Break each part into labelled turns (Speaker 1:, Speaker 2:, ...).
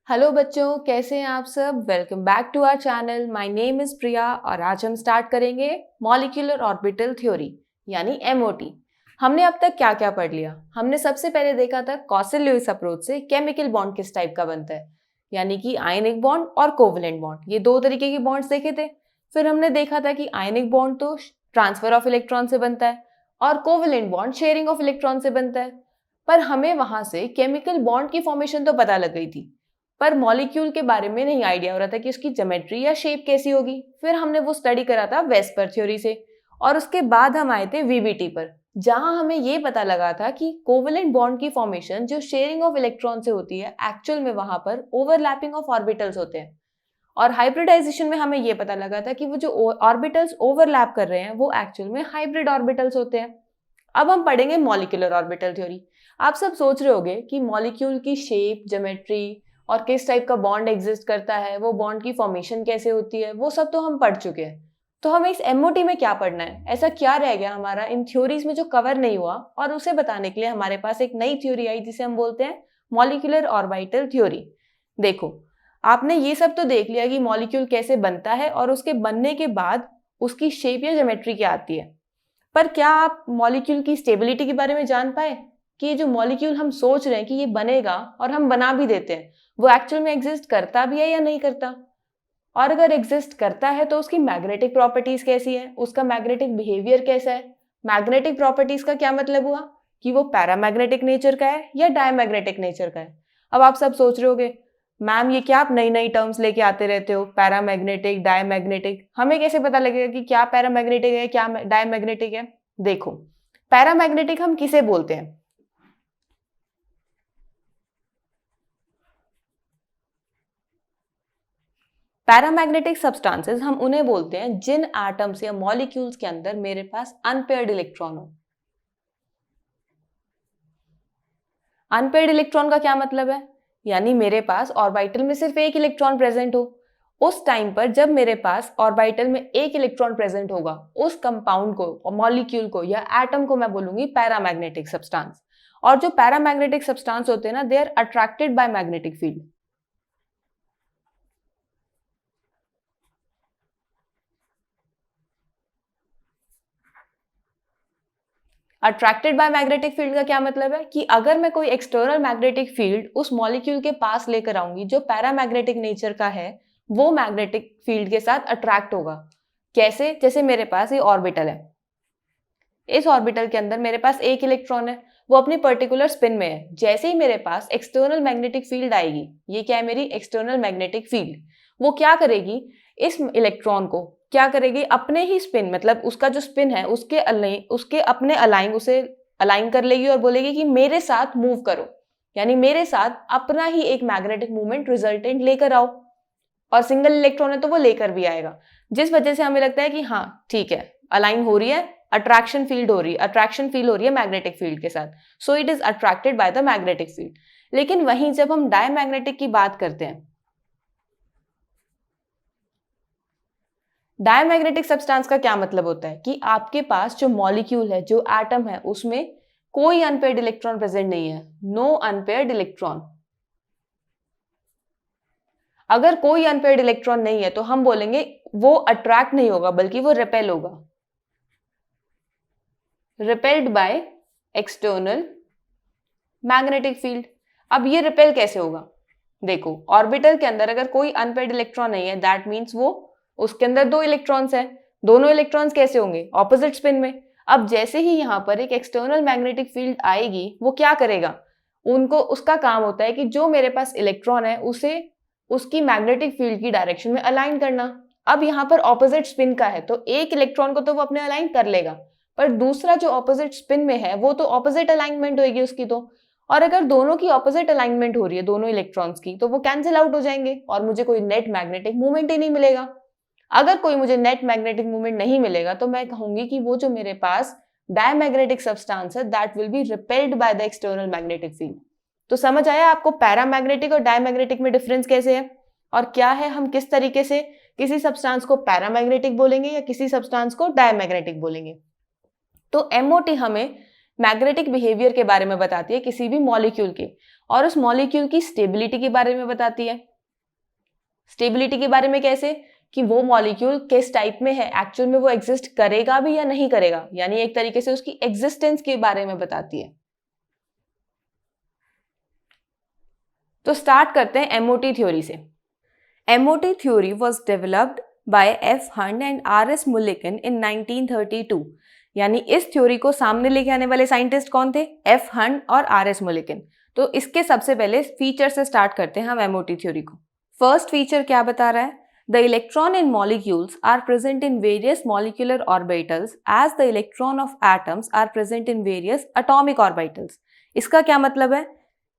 Speaker 1: Hello बच्चों, कैसे हैं आप सब। Welcome back to our channel. My name is Priya और आज हम स्टार्ट करेंगे मॉलिक्यूलर ऑर्बिटल थ्योरी यानी एमओटी। हमने अब तक क्या क्या पढ़ लिया। हमने सबसे पहले देखा था कॉसल लुईस अप्रोच से केमिकल बॉन्ड किस टाइप का बनता है, यानी कि आयनिक बॉन्ड और कोवलेंट बॉन्ड, ये दो तरीके के बॉन्ड्स देखे थे। फिर हमने देखा था कि आयनिक बॉन्ड तो ट्रांसफर ऑफ इलेक्ट्रॉन से बनता है और covalent bond sharing of electron से बनता है। पर हमें वहां से केमिकल बॉन्ड की फॉर्मेशन तो पता लग गई थी, पर मॉलिक्यूल के बारे में नहीं आइडिया हो रहा था कि उसकी ज्योमेट्री या शेप कैसी होगी। फिर हमने वो स्टडी करा था वेस्पर थ्योरी से और उसके बाद हम आए थे वीबीटी पर, जहां हमें ये पता लगा था कि कोवलेंट बॉन्ड की फॉर्मेशन जो शेयरिंग ऑफ इलेक्ट्रॉन से होती है, एक्चुअल में वहां पर ओवरलैपिंग ऑफ ऑर्बिटल्स होते हैं। और हाइब्रिडाइजेशन में हमें ये पता लगा था कि वो जो ऑर्बिटल्स ओवरलैप कर रहे हैं वो एक्चुअल में हाइब्रिड ऑर्बिटल्स होते हैं। अब हम पढ़ेंगे मॉलिक्यूलर ऑर्बिटल थ्योरी। आप सब सोच रहे होंगे कि मॉलिक्यूल की शेप, ज्योमेट्री और किस टाइप का बॉन्ड एग्जिस्ट करता है, वो बॉन्ड की फॉर्मेशन कैसे होती है, वो सब तो हम पढ़ चुके हैं। तो हमें इस एमओटी में क्या पढ़ना है, ऐसा क्या रह गया हमारा इन थ्योरीज में जो कवर नहीं हुआ, और उसे बताने के लिए हमारे पास एक नई थ्योरी आई जिसे हम बोलते हैं मॉलिक्यूलर ऑर्बिटल थ्योरी। देखो, आपने ये सब तो देख लिया कि मॉलिक्यूल कैसे बनता है और उसके बनने के बाद उसकी शेप या ज्योमेट्री क्या आती है, पर क्या आप मॉलिक्यूल की स्टेबिलिटी के बारे में जान पाए कि ये जो मॉलिक्यूल हम सोच रहे हैं कि ये बनेगा और हम बना भी देते हैं, वो एक्चुअल में एग्जिस्ट करता भी है या नहीं करता। और अगर एग्जिस्ट करता है तो उसकी मैग्नेटिक प्रॉपर्टीज कैसी है, उसका मैग्नेटिक बिहेवियर कैसा है। मैग्नेटिक प्रॉपर्टीज का क्या मतलब हुआ कि वो पैरामैग्नेटिक नेचर का है या डायमैग्नेटिक नेचर का है। अब आप सब सोच रहे होगे, मैम ये क्या आप नई नई टर्म्स लेके आते रहते हो, पैरामैग्नेटिक, डायमैग्नेटिक, हमें कैसे पता लगेगा कि क्या पैरामैग्नेटिक है क्या डायमैग्नेटिक है। देखो, पैरामैग्नेटिक हम किसे बोलते हैं। पैरामैग्नेटिक सब्सटेंसेस हम उन्हें बोलते हैं जिन एटम्स या मॉलिक्यूल्स के अंदर मेरे पास अनपेयर्ड इलेक्ट्रॉन हो। अनपेयर्ड इलेक्ट्रॉन का क्या मतलब है, यानी मेरे पास ऑर्बिटल में सिर्फ एक इलेक्ट्रॉन प्रेजेंट हो। उस टाइम पर जब मेरे पास ऑर्बिटल में एक इलेक्ट्रॉन प्रेजेंट होगा, उस कंपाउंड को और मॉलिक्यूल को या एटम को मैं बोलूंगी पैरामैग्नेटिक सब्सटेंस। और जो पैरामैग्नेटिक सब्सटेंस होते हैं ना, they are attracted by magnetic field. Attracted by magnetic field का क्या मतलब है कि अगर मैं कोई एक्सटर्नल मैग्नेटिक फील्ड उस मॉलिक्यूल के पास लेकर आऊंगी जो पैरामैग्नेटिक नेचर का है, वो मैग्नेटिक फील्ड के साथ अट्रैक्ट होगा। कैसे, जैसे मेरे पास ये ऑर्बिटल है, इस ऑर्बिटल के अंदर मेरे पास एक इलेक्ट्रॉन है, वो अपनी पर्टिकुलर स्पिन में है। जैसे ही मेरे पास एक्सटर्नल मैग्नेटिक फील्ड आएगी, ये क्या है, मेरी एक्सटर्नल मैग्नेटिक फील्ड, वो क्या करेगी, इस इलेक्ट्रॉन को क्या करेगी, अपने ही स्पिन, मतलब उसका जो स्पिन है उसके अपने अलाइन, उसे अलाइन कर लेगी और बोलेगी कि मेरे साथ मूव करो, यानी मेरे साथ अपना ही एक मैग्नेटिक मूवमेंट रिजल्टेंट लेकर आओ। और सिंगल इलेक्ट्रॉन है तो वो लेकर भी आएगा, जिस वजह से हमें लगता है कि हाँ ठीक है, अलाइन हो रही है, अट्रैक्शन फील हो रही है मैग्नेटिक फील्ड के साथ, so it is attracted by the magnetic field. लेकिन वहीं जब हम डायमैग्नेटिक की बात करते हैं, डायमैग्नेटिक सब्सटेंस का क्या मतलब होता है कि आपके पास जो मॉलिक्यूल है, जो एटम है, उसमें कोई अनपेयर्ड इलेक्ट्रॉन प्रेजेंट नहीं है, नो अनपेयर्ड इलेक्ट्रॉन। अगर कोई अनपेयर्ड इलेक्ट्रॉन नहीं है तो हम बोलेंगे वो अट्रैक्ट नहीं होगा बल्कि वो रिपेल होगा, repelled by external magnetic field. अब ये रिपेल कैसे होगा, देखो ऑर्बिटल के अंदर अगर कोई अनपेयर्ड इलेक्ट्रॉन नहीं है, दैट मीन्स वो उसके अंदर दो इलेक्ट्रॉन्स हैं, दोनों इलेक्ट्रॉन्स कैसे होंगे, ऑपोजिट स्पिन में। अब जैसे ही यहां पर एक एक्सटर्नल मैग्नेटिक फील्ड आएगी, वो क्या करेगा, उनको, उसका काम होता है कि जो मेरे पास इलेक्ट्रॉन है उसे उसकी मैग्नेटिक फील्ड की डायरेक्शन में अलाइन करना। अब यहाँ पर ऑपोजिट स्पिन का है तो एक इलेक्ट्रॉन को तो वो अपने अलाइन कर लेगा, पर दूसरा जो ऑपोजिट स्पिन में है वो तो ऑपोजिट अलाइनमेंट होगी उसकी तो। और अगर दोनों की ऑपोजिट अलाइनमेंट हो रही है, दोनों इलेक्ट्रॉन्स की, तो वो कैंसिल आउट हो जाएंगे और मुझे कोई नेट मैग्नेटिक मूवमेंट ही नहीं मिलेगा। अगर कोई मुझे नेट मैग्नेटिक मूवमेंट नहीं मिलेगा तो मैं कहूंगी कि वो जो मेरे पास डायमैग्नेटिक सब्सटेंस है, that will be repelled by the external magnetic field. तो समझ आया आपको पैरामैग्नेटिक और डायमैग्नेटिक में डिफरेंस कैसे है और क्या है, हम किस तरीके से किसी सब्सटेंस को पैरामैग्नेटिक बोलेंगे या किसी सब्सटेंस को डायमैग्नेटिक बोलेंगे। तो एमओटी हमें मैग्नेटिक बिहेवियर के बारे में बताती है किसी भी मॉलिक्यूल के, और उस मॉलिक्यूल की स्टेबिलिटी के बारे में बताती है। स्टेबिलिटी के बारे में कैसे, कि वो मॉलिक्यूल किस टाइप में है, एक्चुअल में वो एग्जिस्ट करेगा भी या नहीं करेगा, यानी एक तरीके से उसकी एग्जिस्टेंस के बारे में बताती है। तो स्टार्ट करते हैं एमओटी थ्योरी से। MOT theory was developed by F Hund and R S Mulliken in 1932। यानी इस थ्योरी को सामने लेके आने वाले साइंटिस्ट कौन थे, एफ हंट और आर एस मुलिकन। तो इसके सबसे पहले फीचर से स्टार्ट करते हैं हम एमओटी थ्योरी को। फर्स्ट फीचर क्या बता रहा है, the electron in molecules are present in various molecular orbitals as the electron of atoms are present in various atomic orbitals. इसका क्या मतलब है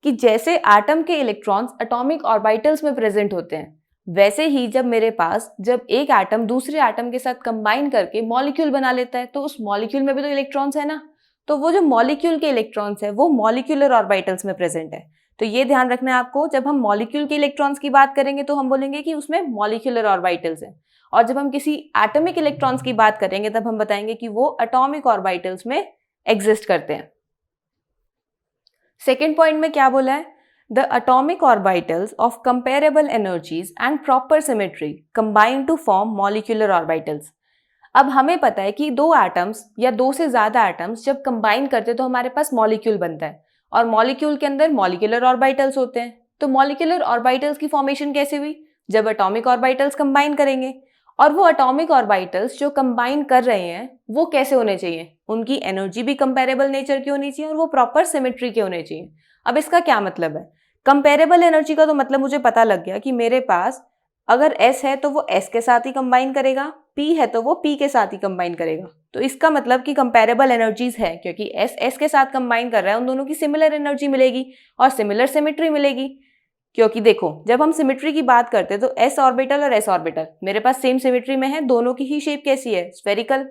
Speaker 1: कि जैसे एटम के इलेक्ट्रॉन्स एटॉमिक ऑर्बिटल्स में प्रेजेंट होते हैं, वैसे ही जब एक एटम दूसरे एटम के साथ कंबाइन करके मॉलिक्यूल बना लेता है, तो उस मॉलिक्यूल में भी तो इलेक्ट्रॉन्स है ना, तो वो जो मॉलिक्यूल के इलेक्ट्रॉन्स है वो मॉलिक्यूलर ऑर्बिटल्स में प्रेजेंट है। तो ये ध्यान रखना है आपको, जब हम मॉलिक्यूल के इलेक्ट्रॉन्स की बात करेंगे तो हम बोलेंगे कि उसमें मॉलिक्यूलर ऑर्बिटल्स हैं, और जब हम किसी एटॉमिक इलेक्ट्रॉन्स की बात करेंगे तब हम बताएंगे कि वो एटॉमिक ऑर्बिटल्स में एग्जिस्ट करते हैं। सेकेंड पॉइंट में क्या बोला है, the atomic orbitals of comparable energies and proper symmetry combine to form molecular orbitals। अब हमें पता है कि दो एटम्स या दो से ज्यादा एटम्स जब कंबाइन करते हैं तो हमारे पास मॉलिक्यूल बनता है, और मॉलिक्यूल के अंदर मॉलिक्यूलर ऑर्बिटल्स होते हैं। तो मॉलिक्यूलर ऑर्बिटल्स की फॉर्मेशन कैसे हुई, जब एटॉमिक ऑर्बिटल्स कंबाइन करेंगे, और वो एटॉमिक ऑर्बिटल्स जो कंबाइन कर रहे हैं वो कैसे होने चाहिए, उनकी एनर्जी भी कंपेरेबल नेचर की होनी चाहिए और वो प्रॉपर सिमेट्री के होने चाहिए। अब इसका क्या मतलब है, कंपेरेबल एनर्जी का तो मतलब मुझे पता लग गया कि मेरे पास अगर S है तो वो S के साथ ही कंबाइन करेगा, P है तो वो P के साथ ही कंबाइन करेगा। तो इसका मतलब कि कंपेरेबल एनर्जीज है, क्योंकि S के साथ कंबाइन कर रहा है, उन दोनों की सिमिलर एनर्जी मिलेगी और सिमिलर सिमेट्री मिलेगी। क्योंकि देखो, जब हम सिमेट्री की बात करते हैं तो S ऑर्बिटल और S ऑर्बिटल मेरे पास सेम सिमेट्री में है, दोनों की ही शेप कैसी है, स्फेरिकल।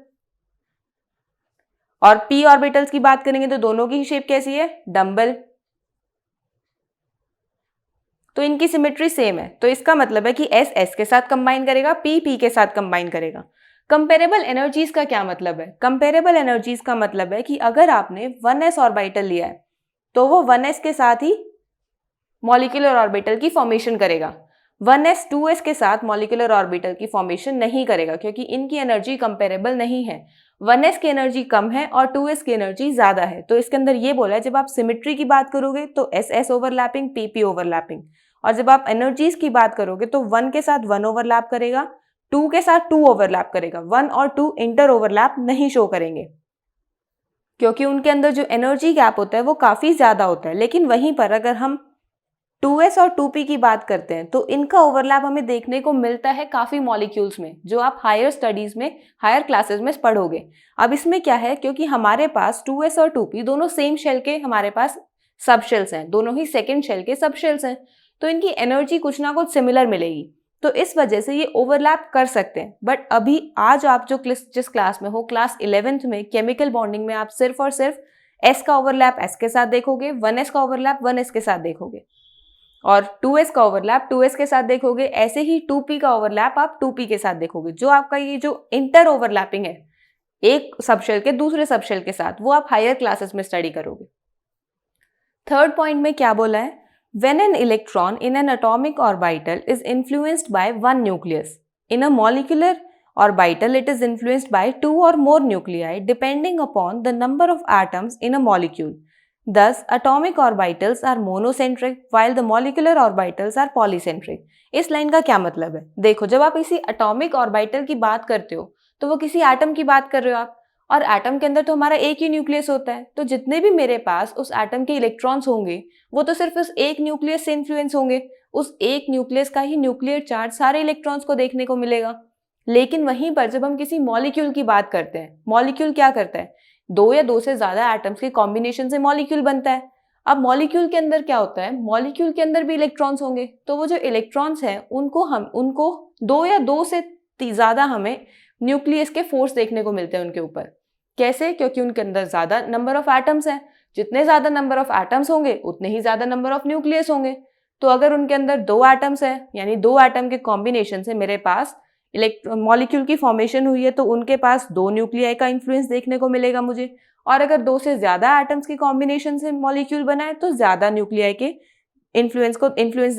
Speaker 1: और P ऑर्बिटल्स की बात करेंगे तो दोनों की ही शेप कैसी है, डम्बल। तो इनकी सिमेट्री सेम है, तो इसका मतलब है कि S के साथ कंबाइन करेगा, P के साथ कंबाइन करेगा। कंपेरेबल एनर्जीज का क्या मतलब है, कंपेरेबल एनर्जीज का मतलब है कि अगर आपने 1s ऑर्बिटल लिया है तो वो 1s के साथ ही मॉलिक्यूलर ऑर्बिटल की फॉर्मेशन करेगा। 1s 2s के साथ मॉलिक्यूलर ऑर्बिटल की फॉर्मेशन नहीं करेगा, क्योंकि इनकी एनर्जी कंपेरेबल नहीं है। 1s की एनर्जी कम है और 2s की एनर्जी ज्यादा है। तो इसके अंदर ये बोला है, जब आप सिमेट्री की बात करोगे तो SS ओवरलैपिंग, PP ओवरलैपिंग, और जब आप एनर्जीज की बात करोगे तो 1 के साथ 1 ओवरलैप करेगा, 2 के साथ 2 ओवरलैप करेगा। 1 और 2 इंटर ओवरलैप नहीं शो करेंगे, क्योंकि उनके अंदर जो एनर्जी गैप होता है वो काफी ज्यादा होता है। लेकिन वहीं पर अगर हम 2s और 2p की बात करते हैं तो इनका ओवरलैप हमें देखने को मिलता है काफी मॉलिक्यूल्स में, जो आप हायर स्टडीज में, हायर क्लासेस में पढ़ोगे। अब इसमें क्या है, क्योंकि हमारे पास 2s और 2p दोनों सेम शेल के हमारे पास सब शेल्स हैं, दोनों ही सेकेंड शेल के सब शेल्स हैं, तो इनकी एनर्जी कुछ ना कुछ सिमिलर मिलेगी। तो इस वजह से ये ओवरलैप कर सकते हैं। बट अभी आज आप जिस क्लास में हो, क्लास 11th में केमिकल बॉन्डिंग में, आप सिर्फ और सिर्फ S का ओवरलैप S के साथ देखोगे, 1s का ओवरलैप 1s के साथ देखोगे, और 2s का ओवरलैप 2s के साथ देखोगे। ऐसे ही 2p का ओवरलैप आप 2p के साथ देखोगे। जो आपका ये जो इंटर ओवरलैपिंग है एक सबशेल के दूसरे सबशेल के साथ, वो आप हायर क्लासेस में स्टडी करोगे। थर्ड पॉइंट में क्या बोला है, when an electron in an atomic orbital is influenced by one nucleus, in a molecular orbital it is influenced by 2 or more nuclei depending upon the number of atoms in a molecule. Thus, atomic orbitals are monocentric while the molecular orbitals are polycentric. इस line का क्या मतलब है, देखो, जब आप किसी atomic orbital की बात करते हो तो वो किसी एटम की बात कर रहे हो आप, और एटम के अंदर तो हमारा एक ही न्यूक्लियस होता है। तो जितने भी मेरे पास उस एटम के इलेक्ट्रॉन्स होंगे वो तो सिर्फ उस एक न्यूक्लियस से इन्फ्लुएंस होंगे, उस एक न्यूक्लियस का ही न्यूक्लियर चार्ज सारे इलेक्ट्रॉन्स को देखने को मिलेगा। लेकिन वहीं पर जब हम किसी मॉलिक्यूल की बात करते हैं, मॉलिक्यूल क्या करता है, दो या दो से ज्यादा एटम्स के कॉम्बिनेशन से मॉलिक्यूल बनता है। अब मॉलिक्यूल के अंदर क्या होता है, मॉलिक्यूल के अंदर भी इलेक्ट्रॉन्स होंगे, तो वो जो इलेक्ट्रॉन्स हैं उनको दो या दो से ज्यादा हमें न्यूक्लियस के फोर्स देखने को मिलते हैं उनके ऊपर। कैसे, क्योंकि उनके अंदर ज्यादा नंबर ऑफ एटम्स हैं, जितने ज्यादा नंबर ऑफ एटम्स होंगे उतने ही ज्यादा नंबर ऑफ न्यूक्लियस होंगे। तो अगर उनके अंदर 2 एटम्स हैं, यानी 2 एटम के कॉम्बिनेशन से मेरे पास मॉलिक्यूल की फॉर्मेशन हुई है, तो उनके पास 2 न्यूक्लियाई का इन्फ्लुएंस देखने को मिलेगा मुझे। और अगर 2 से ज़्यादा एटम्स के कॉम्बिनेशन से मॉलिक्यूल बना है तो ज़्यादा न्यूक्लियाई के इन्फ्लुएंस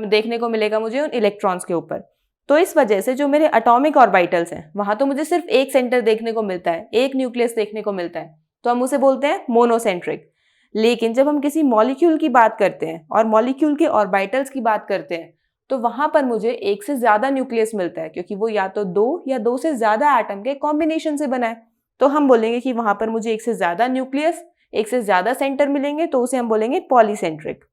Speaker 1: देखने को मिलेगा मुझे उन इलेक्ट्रॉन्स के ऊपर। तो इस वजह से जो मेरे एटॉमिक ऑर्बिटल्स हैं वहां तो मुझे सिर्फ एक सेंटर देखने को मिलता है, एक न्यूक्लियस देखने को मिलता है, तो हम उसे बोलते हैं मोनोसेंट्रिक। लेकिन जब हम किसी मॉलिक्यूल की बात करते हैं और मॉलिक्यूल के ऑर्बिटल्स की बात करते हैं तो वहां पर मुझे एक से ज्यादा न्यूक्लियस मिलता है, क्योंकि वो या तो 2 या 2 से ज्यादा एटम के कॉम्बिनेशन से बना है। तो हम बोलेंगे कि वहां पर मुझे एक से ज्यादा न्यूक्लियस, एक से ज्यादा सेंटर मिलेंगे, तो उसे हम बोलेंगे पॉलीसेंट्रिक।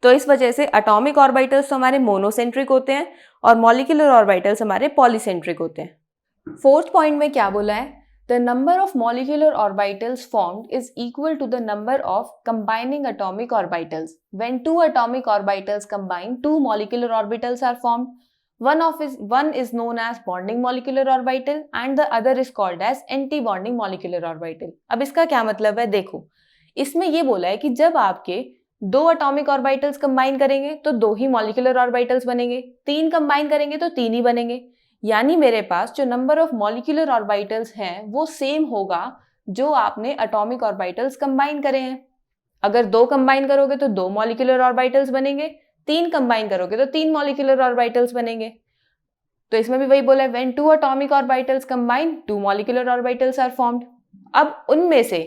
Speaker 1: तो इस वजह से एटॉमिक ऑर्बिटल्स तो हमारे मोनोसेंट्रिक होते हैं और मॉलिक्यूलर ऑर्बिटल्स हमारे पॉलीसेंट्रिक होते हैं। फोर्थ पॉइंट में क्या बोला है, the number of molecular orbitals formed is equal to the number of combining atomic orbitals. When 2 atomic orbitals combine, 2 molecular orbitals are formed. One is known as bonding molecular orbital and the other is called as anti-bonding molecular orbital. अब इसका क्या मतलब है, देखो इसमें ये बोला है कि जब आपके 2 atomic orbitals कंबाइन करेंगे तो 2 ही molecular orbitals बनेंगे, 3 कंबाइन करेंगे तो 3 ही बनेंगे। यानी मेरे पास जो नंबर ऑफ molecular orbitals हैं वो सेम होगा जो आपने atomic orbitals कंबाइन करे हैं। अगर 2 कंबाइन करोगे तो 2 मॉलिक्यूलर ऑर्बिटल्स बनेंगे, 3 कंबाइन करोगे तो 3 मॉलिक्यूलर ऑर्बिटल्स बनेंगे। तो इसमें भी वही बोला है, when 2 atomic orbitals combine, 2 molecular orbitals are formed। अब उनमें से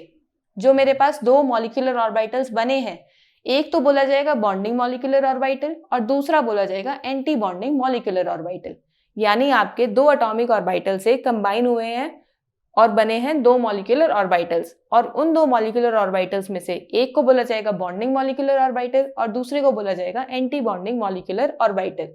Speaker 1: जो मेरे पास 2 मॉलिक्यूलर ऑर्बिटल्स बने हैं, एक तो बोला जाएगा बॉन्डिंग मॉलिक्यूलर ऑर्बिटल और दूसरा बोला जाएगा एंटी बॉन्डिंग मॉलिक्यूलर ऑर्बिटल। यानी आपके 2 atomic ऑर्बिटल से कंबाइन हुए हैं और बने हैं 2 मॉलिक्यूलर ऑर्बिटल्स, और उन 2 मॉलिक्यूलर ऑर्बिटल्स में से एक को बोला जाएगा बॉन्डिंग मॉलिक्यूलर ऑर्बिटल और दूसरे को बोला जाएगा anti bonding molecular orbital.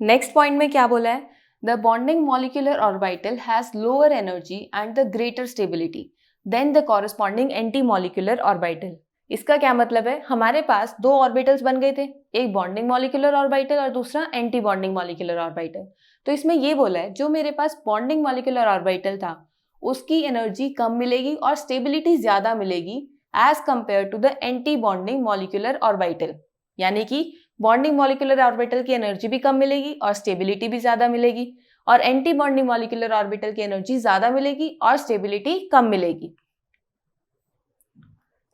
Speaker 1: Next point में क्या बोला है, the bonding molecular orbital has lower energy and the greater stability than the corresponding anti molecular orbital. इसका क्या मतलब है, हमारे पास 2 ऑर्बिटल्स बन गए थे, एक बॉन्डिंग मॉलिक्यूलर ऑर्बिटल और दूसरा एंटी बॉन्डिंग मॉलिक्यूलर ऑर्बिटल। तो इसमें ये बोला है जो मेरे पास बॉन्डिंग मॉलिक्यूलर ऑर्बिटल था उसकी एनर्जी कम मिलेगी और स्टेबिलिटी ज्यादा मिलेगी as compare to the anti bonding molecular orbital. यानी कि बॉन्डिंग मॉलिक्यूलर ऑर्बिटल की एनर्जी भी कम मिलेगी और स्टेबिलिटी भी ज्यादा मिलेगी, और एंटी बॉन्डिंग मॉलिक्यूलर ऑर्बिटल की एनर्जी ज्यादा मिलेगी और स्टेबिलिटी कम मिलेगी।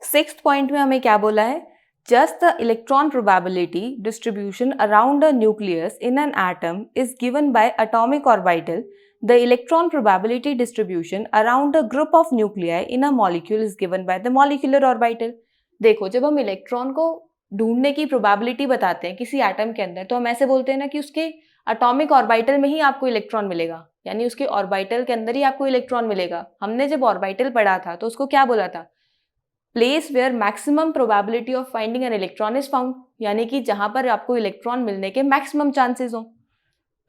Speaker 1: 6th पॉइंट में हमें क्या बोला है, just the electron probability distribution around a nucleus in an atom is given by atomic orbital. The electron probability distribution around a group of nuclei in a molecule is given by the molecular orbital. देखो जब हम electron को ढूंढने की probability बताते हैं किसी atom के अंदर तो हम ऐसे बोलते हैं ना कि उसके एटॉमिक ऑर्बिटल में ही आपको इलेक्ट्रॉन मिलेगा, यानी उसके ऑर्बिटल के अंदर ही आपको इलेक्ट्रॉन मिलेगा। हमने जब ऑर्बिटल पढ़ा था तो उसको क्या बोला था, place where maximum probability of finding an electron is found, यानी कि जहां पर आपको इलेक्ट्रॉन मिलने के मैक्सिमम चांसेस हो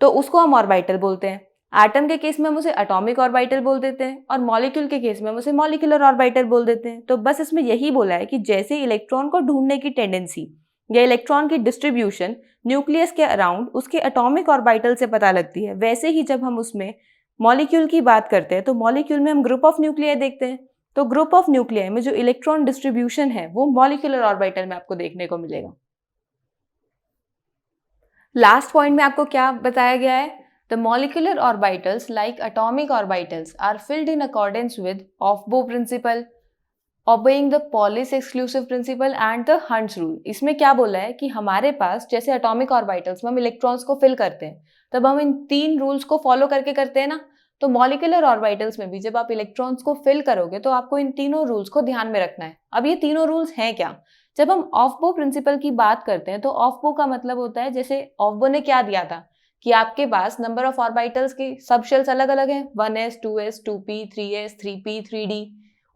Speaker 1: तो उसको हम ऑर्बिटल बोलते हैं। एटम के केस में हम उसे एटॉमिक ऑर्बिटल बोल देते हैं और मॉलिक्यूल के केस में हम उसे मॉलिक्यूलर ऑर्बिटल बोल देते हैं। तो बस इसमें यही बोला है कि जैसे इलेक्ट्रॉन को ढूंढने की टेंडेंसी या इलेक्ट्रॉन की डिस्ट्रीब्यूशन न्यूक्लियस के अराउंड उसके एटॉमिक ऑर्बिटल से पता लगती है, वैसे ही जब हम उसमें मॉलिक्यूल की बात करते हैं तो मॉलिक्यूल में हम ग्रुप ऑफ न्यूक्लियाई देखते हैं। तो ग्रुप ऑफ न्यूक्लियाई में जो इलेक्ट्रॉन डिस्ट्रीब्यूशन है वो मॉलिक्यूलर ऑर्बिटल में आपको देखने को मिलेगा। लास्ट पॉइंट में आपको क्या बताया गया है, the molecular orbitals like atomic orbitals are filled in accordance with aufbau principle, obeying the Pauli's exclusive principle and the Hund's rule। इसमें क्या बोला है कि हमारे पास जैसे एटॉमिक ऑर्बिटल्स में हम इलेक्ट्रॉन्स को फिल करते हैं तब हम इन 3 रूल्स को फॉलो करके करते हैं ना, तो मॉलिक्यूलर ऑर्बिटल्स में भी जब आप इलेक्ट्रॉन्स को फिल करोगे तो आपको इन तीनों रूल्स को ध्यान में रखना है। अब ये तीनों रूल्स हैं क्या, जब हम ऑफ-बो प्रिंसिपल की बात करते हैं तो ऑफ-बो का मतलब होता है, जैसे ऑफ-बो ने क्या दिया था कि आपके पास नंबर ऑफ ऑर्बिटल्स की सब शेल्स अलग अलग हैं, 1s 2s 2p 3s 3p 3d।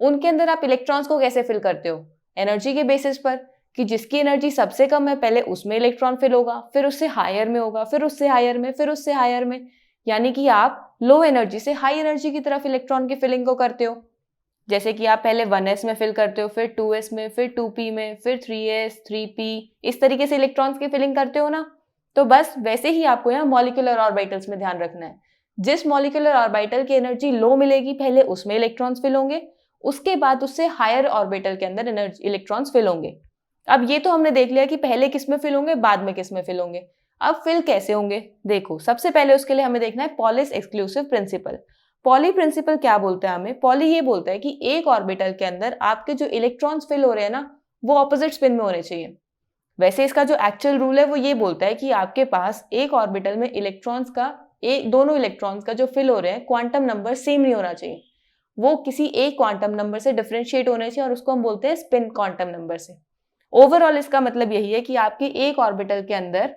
Speaker 1: उनके अंदर आप इलेक्ट्रॉन्स को कैसे फिल करते हो, एनर्जी के बेसिस पर, कि जिसकी एनर्जी सबसे कम है पहले उसमें इलेक्ट्रॉन फिल होगा, फिर उससे हायर में होगा, फिर उससे हायर में, फिर उससे हायर में। यानी कि आप लो एनर्जी से हाई एनर्जी की तरफ इलेक्ट्रॉन की फिलिंग को करते हो। जैसे कि आप पहले 1s में फिल करते हो, फिर 2s में, फिर 2p में, फिर 3s 3p, इस तरीके से इलेक्ट्रॉन्स की फिलिंग करते हो ना। तो बस वैसे ही आपको यहाँ मॉलिक्यूलर ऑर्बिटल्स में ध्यान रखना है। जिस मॉलिक्यूलर ऑर्बिटल की एनर्जी लो मिलेगी पहले उसमें इलेक्ट्रॉन्स फिल होंगे, उसके बाद उससे हायर ऑर्बिटल के अंदर एनर्जी इलेक्ट्रॉन्स फिल होंगे। अब ये तो हमने देख लिया कि पहले किस में फिल होंगे, बाद में किस में फिल होंगे। अब फिल कैसे होंगे, देखो सबसे पहले उसके लिए हमें देखना है Pauli's exclusive principle. Pauli principle क्या बोलता है हमें? पॉली ये बोलता है कि एक ऑर्बिटल के अंदर आपके जो इलेक्ट्रॉन्स फिल हो रहे हैं ना, वो ऑपोजिट स्पिन में होने चाहिए। वैसे इसका जो एक्चुअल रूल है वो ये बोलता है कि आपके पास एक ऑर्बिटल में इलेक्ट्रॉन्स का दोनों इलेक्ट्रॉन्स का जो फिल हो रहे हैं क्वांटम नंबर सेम नहीं होना चाहिए, वो किसी एक क्वांटम नंबर से डिफरेंशिएट होने चाहिए और उसको हम बोलते हैं स्पिन क्वांटम नंबर से। ओवरऑल इसका मतलब यही है कि आपके एक ऑर्बिटल के अंदर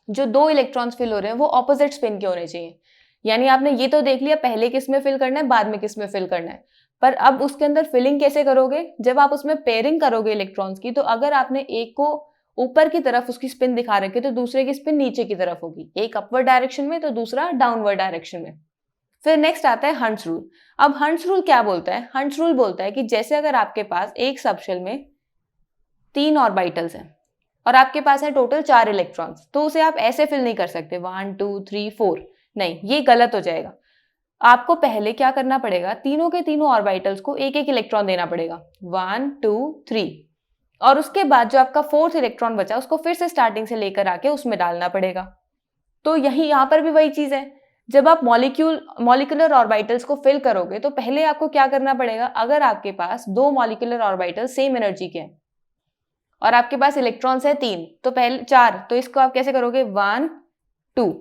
Speaker 1: जो दो इलेक्ट्रॉन्स फिल हो रहे हैं वो ऑपोजिट स्पिन के होने चाहिए। यानी आपने ये तो देख लिया पहले किस में फिल करना है, बाद में किस में फिल करना है, पर अब उसके अंदर फिलिंग कैसे करोगे? जब आप उसमें पेयरिंग करोगे इलेक्ट्रॉन्स की, तो अगर आपने एक को ऊपर की तरफ उसकी स्पिन दिखा रखी है तो दूसरे की स्पिन नीचे की तरफ होगी, एक अपवर्ड डायरेक्शन में तो दूसरा डाउनवर्ड डायरेक्शन में। फिर नेक्स्ट आता है हंट्स रूल। अब हंट्स रूल क्या बोलता है? हंट्स रूल बोलता है कि जैसे अगर आपके पास एक सबशेल में 3 ऑर्बिटल्स हैं और आपके पास है टोटल 4 इलेक्ट्रॉन्स, तो उसे आप ऐसे फिल नहीं कर सकते 1 2 3 4, नहीं, ये गलत हो जाएगा। आपको पहले क्या करना पड़ेगा? तीनों के तीनों ऑर्बिटल्स को एक एक इलेक्ट्रॉन देना पड़ेगा, 1 2 3, और उसके बाद जो आपका 4th इलेक्ट्रॉन बचा उसको फिर से स्टार्टिंग से लेकर आके उसमें डालना पड़ेगा। तो यहाँ पर भी वही चीज है, जब आप मॉलिक्यूलर ऑर्बिटल्स को फिल करोगे तो पहले आपको क्या करना पड़ेगा? अगर आपके पास 2 मॉलिक्यूलर ऑर्बिटल सेम एनर्जी के हैं और आपके पास इलेक्ट्रॉन्स है 3, तो पहले 4, तो इसको आप कैसे करोगे? 1 2,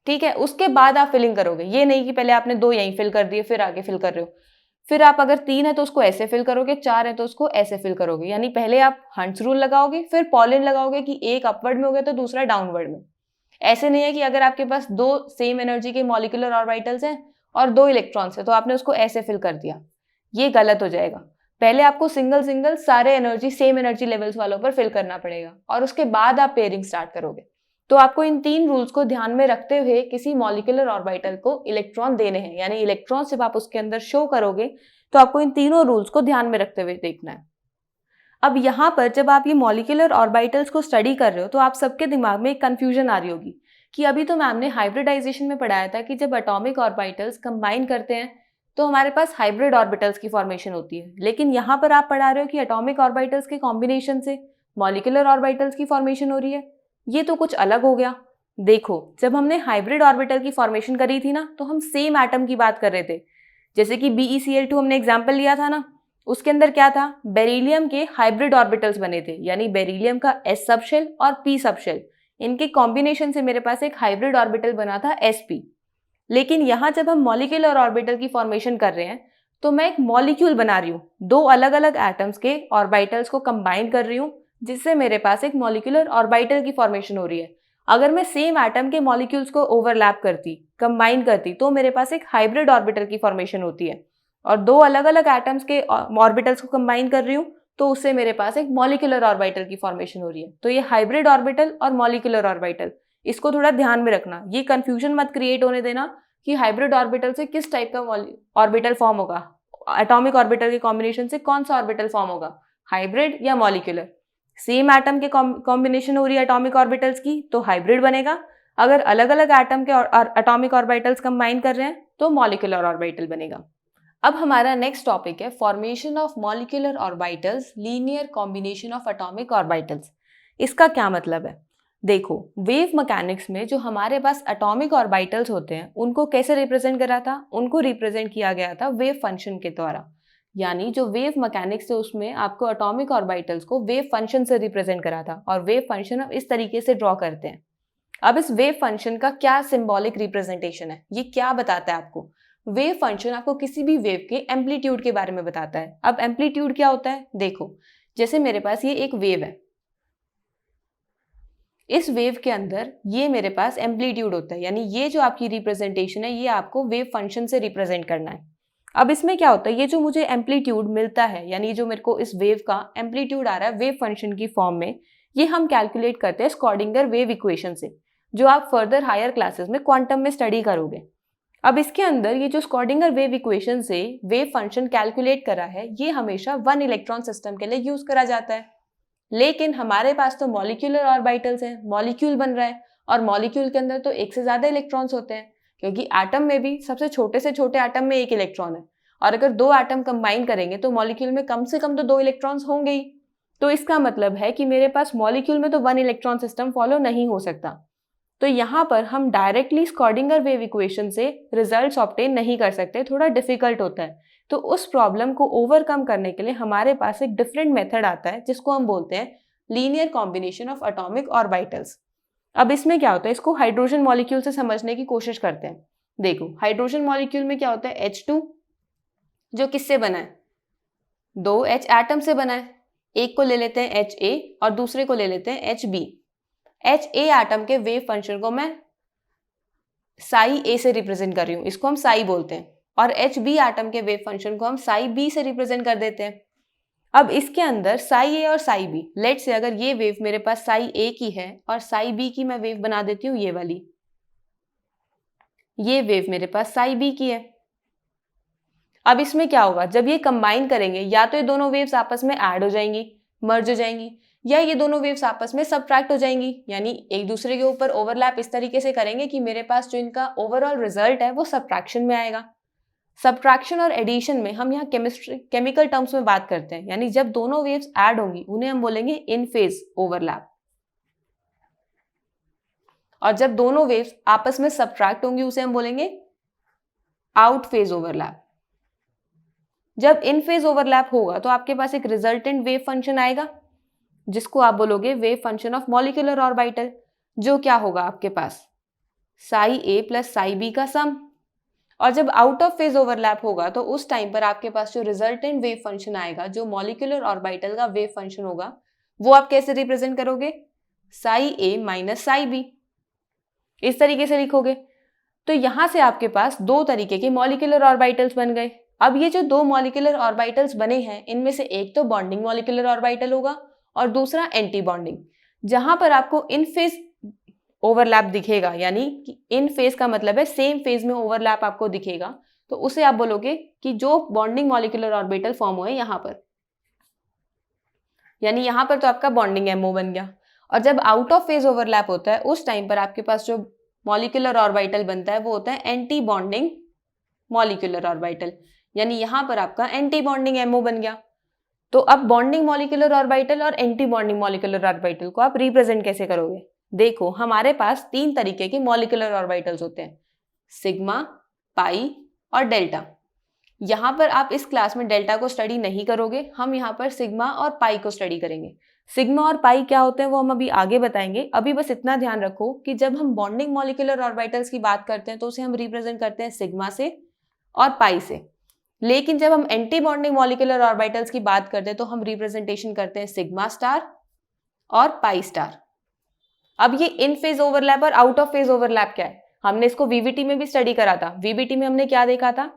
Speaker 1: ठीक है। उसके बाद आप फिलिंग करोगे, ये नहीं कि पहले आपने 2 यहीं फिल कर दिए फिर आगे फिल कर रहे हो। फिर आप अगर 3 है तो उसको ऐसे फिल करोगे, 4 है तो उसको ऐसे फिल करोगे। यानी पहले आप हंट्स रूल लगाओगे, फिर पॉलिन लगाओगे कि एक अपवर्ड में हो गया तो दूसरा डाउनवर्ड में। ऐसे नहीं है कि अगर आपके पास 2 सेम एनर्जी के मॉलिक्यूलर ऑर्बिटल्स हैं और 2 इलेक्ट्रॉन्स है तो आपने उसको ऐसे फिल कर दिया, ये गलत हो जाएगा। पहले आपको सिंगल सारे एनर्जी सेम एनर्जी लेवल्स वालों पर फिल करना पड़ेगा और उसके बाद आप पेयरिंग स्टार्ट करोगे। तो आपको इन 3 रूल्स को ध्यान में रखते हुए किसी मॉलिक्यूलर ऑर्बिटल को इलेक्ट्रॉन देने हैं, यानी इलेक्ट्रॉन जब आप उसके अंदर शो करोगे तो आपको इन तीनों रूल्स को ध्यान में रखते हुए देखना है। अब यहाँ पर जब आप ये मॉलिक्यूलर ऑर्बिटल्स को स्टडी कर रहे हो तो आप सबके दिमाग में एक कंफ्यूजन आ रही होगी कि अभी तो मैम ने हाइब्रिडाइजेशन में पढ़ाया था कि जब एटॉमिक ऑर्बिटल्स कंबाइन करते हैं तो हमारे पास हाइब्रिड ऑर्बिटल्स की फॉर्मेशन होती है, लेकिन यहाँ पर आप पढ़ा रहे हो कि एटॉमिक ऑर्बिटल्स के कॉम्बिनेशन से मॉलिक्यूलर ऑर्बिटल्स की फॉर्मेशन हो रही है। ये तो कुछ अलग हो गया। देखो, जब हमने हाइब्रिड ऑर्बिटल की फॉर्मेशन करी थी ना, तो हम सेम एटम की बात कर रहे थे। जैसे कि BeCl2 हमने एग्जाम्पल लिया था ना, उसके अंदर क्या था? बेरिलियम के हाइब्रिड ऑर्बिटल्स बने थे, यानी बेरिलियम का s सबशेल और p सबशेल, इनके कॉम्बिनेशन से मेरे पास एक हाइब्रिड ऑर्बिटल बना था sp। लेकिन यहाँ जब हम मॉलिक्यूलर ऑर्बिटल की फॉर्मेशन कर रहे हैं तो मैं एक मॉलिक्यूल बना रही हूँ, 2 अलग अलग एटम्स के ऑर्बिटल्स को कंबाइन कर रही हूँ, जिससे मेरे पास एक मॉलिक्यूलर ऑर्बिटल की फॉर्मेशन हो रही है। अगर मैं सेम एटम के मॉलिक्यूल्स को ओवरलैप करती, कंबाइन करती, तो मेरे पास एक हाइब्रिड ऑर्बिटल की फॉर्मेशन होती है। और 2 अलग अलग एटम्स के ऑर्बिटल्स को कंबाइन कर रही हूँ तो उससे मेरे पास एक मॉलिक्यूलर ऑर्बिटल की फॉर्मेशन हो रही है। तो ये हाइब्रिड ऑर्बिटल और मॉलिक्यूलर ऑर्बिटल, इसको थोड़ा ध्यान में रखना, ये कंफ्यूजन मत क्रिएट होने देना कि हाइब्रिड ऑर्बिटल से किस टाइप का ऑर्बिटल फॉर्म होगा, एटॉमिक ऑर्बिटल के कॉम्बिनेशन से कौन सा ऑर्बिटल फॉर्म होगा, हाइब्रिड या मॉलिक्यूलर। सेम एटम के कॉम्बिनेशन हो रही है एटॉमिक ऑर्बिटल्स की तो हाइब्रिड बनेगा, अगर अलग अलग एटम के एटॉमिक ऑर्बिटल्स कंबाइन कर रहे हैं तो मॉलिक्यूलर ऑर्बिटल बनेगा। अब हमारा नेक्स्ट टॉपिक है formation of molecular orbitals, linear combination of atomic orbitals. इसका क्या मतलब है? देखो, वेव मैकेनिक्स में जो हमारे पास एटॉमिक ऑर्बिटल्स होते हैं उनको कैसे रिप्रेजेंट करा था? उनको रिप्रेजेंट किया गया था वेव फंक्शन के द्वारा। यानी जो वेव मैकेनिक्स है उसमें आपको एटॉमिक ऑर्बिटल्स को वेव फंक्शन से रिप्रेजेंट करा था, और वेव फंक्शन अब इस तरीके से ड्रॉ करते हैं। अब इस वेव फंक्शन का क्या सिंबॉलिक रिप्रेजेंटेशन है, ये क्या बताता है आपको? वेव फंक्शन आपको किसी भी वेव के एम्पलीट्यूड के बारे में बताता है। अब एम्पलीट्यूड क्या होता है? देखो, जैसे मेरे पास ये एक वेव है, इस वेव के अंदर ये मेरे पास एम्पलीट्यूड होता है, यानी ये जो आपकी रिप्रेजेंटेशन है ये आपको वेव फंक्शन से रिप्रेजेंट करना है। अब इसमें क्या होता है, ये जो मुझे एम्पलीट्यूड मिलता है, यानी जो मेरे को इस वेव का एम्पलीट्यूड आ रहा है वेव फंक्शन की फॉर्म में, ये हम कैलकुलेट करते हैं स्क्रॉडिंगर वेव इक्वेशन से, जो आप फर्दर हायर क्लासेस में क्वांटम में स्टडी करोगे। अब इसके अंदर ये जो स्क्रॉडिंगर वेव इक्वेशन से वेव फंक्शन कैलकुलेट करा है, ये हमेशा 1 इलेक्ट्रॉन सिस्टम के लिए यूज करा जाता है। लेकिन हमारे पास तो मॉलिक्यूलर ऑर्बिटल्स हैं, मॉलिक्यूल बन रहा है, और मॉलिक्यूल के अंदर तो एक से ज्यादा इलेक्ट्रॉन्स होते हैं, क्योंकि एटम में भी सबसे छोटे से छोटे एटम में एक इलेक्ट्रॉन है, और अगर 2 एटम कंबाइन करेंगे तो मॉलिक्यूल में कम से कम तो 2 इलेक्ट्रॉन्स होंगे ही। तो इसका मतलब है कि मेरे पास मॉलिक्यूल में तो 1 इलेक्ट्रॉन सिस्टम फॉलो नहीं हो सकता। तो यहाँ पर हम डायरेक्टली स्क्रॉडिंगर वेव इक्वेशन से रिजल्ट्स ऑब्टेन नहीं कर सकते, थोड़ा डिफिकल्ट होता है। तो उस प्रॉब्लम को ओवरकम करने के लिए हमारे पास एक डिफरेंट मेथड आता है जिसको हम बोलते हैं linear combination of atomic orbitals. अब इसमें क्या होता है, इसको हाइड्रोजन मॉलिक्यूल से समझने की कोशिश करते हैं। देखो हाइड्रोजन मॉलिक्यूल में क्या होता है, H2 जो किससे बना है, 2 H एटम से बना है। एक को ले लेते हैं HA और दूसरे को ले लेते हैं HB। HA एटम के वेव फंक्शन को मैं साई A से रिप्रेजेंट कर रही हूँ, इसको हम साई बोलते हैं, और HB एटम के वेव फंक्शन को हम साई B से रिप्रेजेंट कर देते हैं। अब इसके अंदर साई A और साई B, लेट से अगर ये वेव मेरे पास साई A की है और साई B की मैं वेव बना देती हूँ ये वाली, ये वेव मेरे पास साई B की है। अब इसमें क्या होगा, जब ये कंबाइन करेंगे या तो ये दोनों वेव्स आपस में ऐड हो जाएंगी, मर्ज हो जाएंगी, या ये दोनों वेव्स आपस में सबट्रैक्ट हो जाएंगी, यानी एक दूसरे के ऊपर ओवरलैप इस तरीके से करेंगे कि मेरे पास जो इनका ओवरऑल रिजल्ट है वो सबट्रैक्शन में आएगा। सबट्रैक्शन और एडिशन में हम यहाँ केमिकल टर्म्स में बात करते हैं, यानी जब दोनों वेव्स ऐड होंगी उन्हें हम बोलेंगे इन फेज ओवरलैप, और जब दोनों वेव्स आपस में सबट्रैक्ट होंगी उसे हम बोलेंगे आउट फेज ओवरलैप। जब इन फेज ओवरलैप होगा तो आपके पास एक रिजल्टेंट वेव फंक्शन आएगा जिसको आप बोलोगे wave function of molecular orbital, जो क्या होगा आपके पास psi A plus psi B का सम। और जब आउट ऑफ फेज ओवरलैप होगा तो उस टाइम पर आपके पास जो रिजल्टेंट वेव फंक्शन आएगा, जो मॉलिक्यूलर ऑर्बिटल का वेव फंक्शन होगा, वो आप कैसे रिप्रेजेंट करोगे, Sai A minus psi B, इस तरीके से लिखोगे। तो यहां से आपके पास दो तरीके के मॉलिक्यूलर ऑर्बिटल्स बन गए। अब ये जो दो मॉलिक्यूलर ऑर्बिटल्स बने हैं इनमें से एक तो बॉन्डिंग मॉलिक्यूलर ऑर्बिटल होगा और दूसरा एंटी बॉन्डिंग। जहां पर आपको इन फेज ओवरलैप दिखेगा, यानी कि इन फेज का मतलब है सेम फेज में ओवरलैप आपको दिखेगा, तो उसे आप बोलोगे कि जो बॉन्डिंग मॉलिक्यूलर ऑर्बिटल फॉर्म हुए यहाँ पर, यानी यहाँ पर तो आपका बॉन्डिंग MO बन गया। और जब आउट ऑफ फेज ओवरलैप होता है उस टाइम पर आपके पास जो मॉलिक्यूलर ऑर्बिटल बनता है वो होता है एंटी बॉन्डिंग मॉलिक्यूलर ऑर्बिटल, यानी यहाँ पर आपका एंटी बॉन्डिंग MO बन गया। तो अब बॉन्डिंग मॉलिक्यूलर ऑर्बिटल और एंटी बॉन्डिंग मॉलिक्यूलर ऑर्बिटल को आप रिप्रेजेंट कैसे करोगे, देखो हमारे पास तीन तरीके के मॉलिक्यूलर ऑर्बिटल्स होते हैं, सिग्मा, पाई और डेल्टा। यहाँ पर आप इस क्लास में डेल्टा को स्टडी नहीं करोगे, हम यहाँ पर सिग्मा और पाई को स्टडी करेंगे। सिग्मा और पाई क्या होते हैं वो हम अभी आगे बताएंगे। अभी बस इतना ध्यान रखो कि जब हम बॉन्डिंग मॉलिक्यूलर ऑर्बिटल्स की बात करते हैं तो उसे हम रिप्रेजेंट करते हैं सिग्मा से और पाई से, लेकिन जब हम एंटी बॉन्डिंग मॉलिक्यूलर ऑर्बिटल्स की बात करते हैं तो हम रिप्रेजेंटेशन करते हैं सिग्मा स्टार और पाई स्टार। अब ये इन फेज ओवरलैप और आउट ऑफ फेज ओवरलैप क्या है, हमने इसको VVT में भी स्टडी करा था। VVT में हमने क्या देखा था,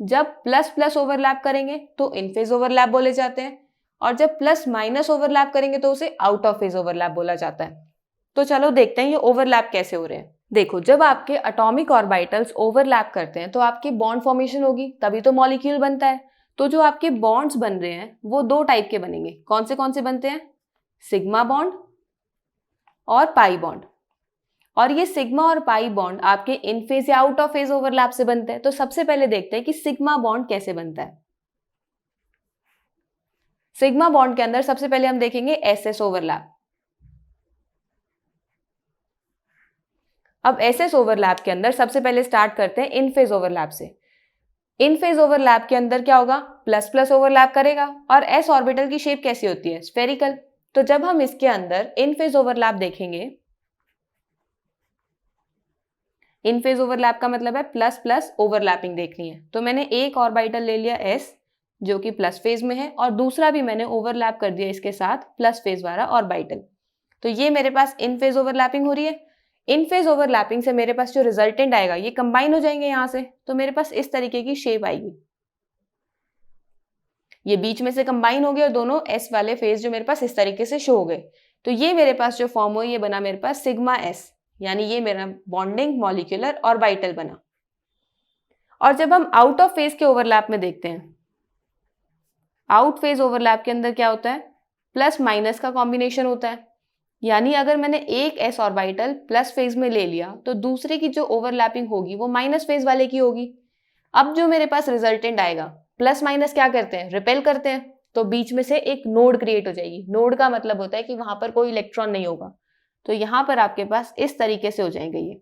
Speaker 1: जब प्लस प्लस ओवरलैप करेंगे तो इन फेज ओवरलैप बोले जाते हैं, और जब प्लस माइनस ओवरलैप करेंगे तो उसे आउट ऑफ फेज ओवरलैप बोला जाता है। तो चलो देखते हैं ये ओवरलैप कैसे हो रहे हैं। देखो जब आपके एटॉमिक ऑर्बिटल्स ओवरलैप करते हैं तो आपकी बॉन्ड फॉर्मेशन होगी, तभी तो मॉलिक्यूल बनता है। तो जो आपके बॉन्ड्स बन रहे हैं वो दो टाइप के बनेंगे। कौन से बनते हैं, सिग्मा बॉन्ड और पाई बॉन्ड। और ये सिग्मा और पाई बॉन्ड आपके इन फेज या आउट ऑफ फेज ओवरलैप से बनते हैं। तो सबसे पहले देखते हैं कि सिग्मा बॉन्ड कैसे बनता है। सिग्मा बॉन्ड के अंदर सबसे पहले हम देखेंगे SS ओवरलैप। अब SS ओवरलैप के अंदर सबसे पहले स्टार्ट करते हैं इन फेज ओवरलैप से। इन फेज ओवरलैप के अंदर क्या होगा, प्लस प्लस ओवरलैप करेगा, और S ऑर्बिटल की शेप कैसी होती है, स्फेरिकल। तो जब हम इसके अंदर इन फेज ओवरलैप देखेंगे, इन फेज ओवरलैप का मतलब है प्लस प्लस ओवरलैपिंग देखनी है। तो मैंने एक ऑर्बिटल ले लिया S जो कि प्लस फेज में है, और दूसरा भी मैंने ओवरलैप कर दिया इसके साथ प्लस फेज वाला ऑर्बिटल। तो ये मेरे पास इन फेज ओवरलैपिंग हो रही है। इन फेज ओवरलैपिंग से मेरे पास जो रिजल्टेंट आएगा ये कंबाइन हो जाएंगे यहाँ से, तो मेरे पास इस तरीके की शेप आएगी। ये बीच में से कंबाइन हो गए और दोनों S वाले फेज जो मेरे पास इस तरीके से शो हो गए। तो ये मेरे पास जो फॉर्म हुआ ये बना मेरे पास सिग्मा S, यानी ये मेरा बॉन्डिंग मॉलिक्यूलर ऑर्बिटल बना। और जब हम आउट ऑफ फेज के ओवरलैप में देखते हैं, आउट फेज ओवरलैप के अंदर क्या होता है, प्लस माइनस का कॉम्बिनेशन होता है। यानी अगर मैंने एक S ऑर्बिटल प्लस फेज में ले लिया तो दूसरे की जो ओवरलैपिंग होगी वो माइनस फेज वाले की होगी। अब जो मेरे पास रिजल्टेंट आएगा, प्लस माइनस क्या करते हैं, रिपेल करते हैं, तो बीच में से एक नोड क्रिएट हो जाएगी। नोड का मतलब होता है कि वहां पर कोई इलेक्ट्रॉन नहीं होगा। तो यहाँ पर आपके पास इस तरीके से हो जाएंगे ये।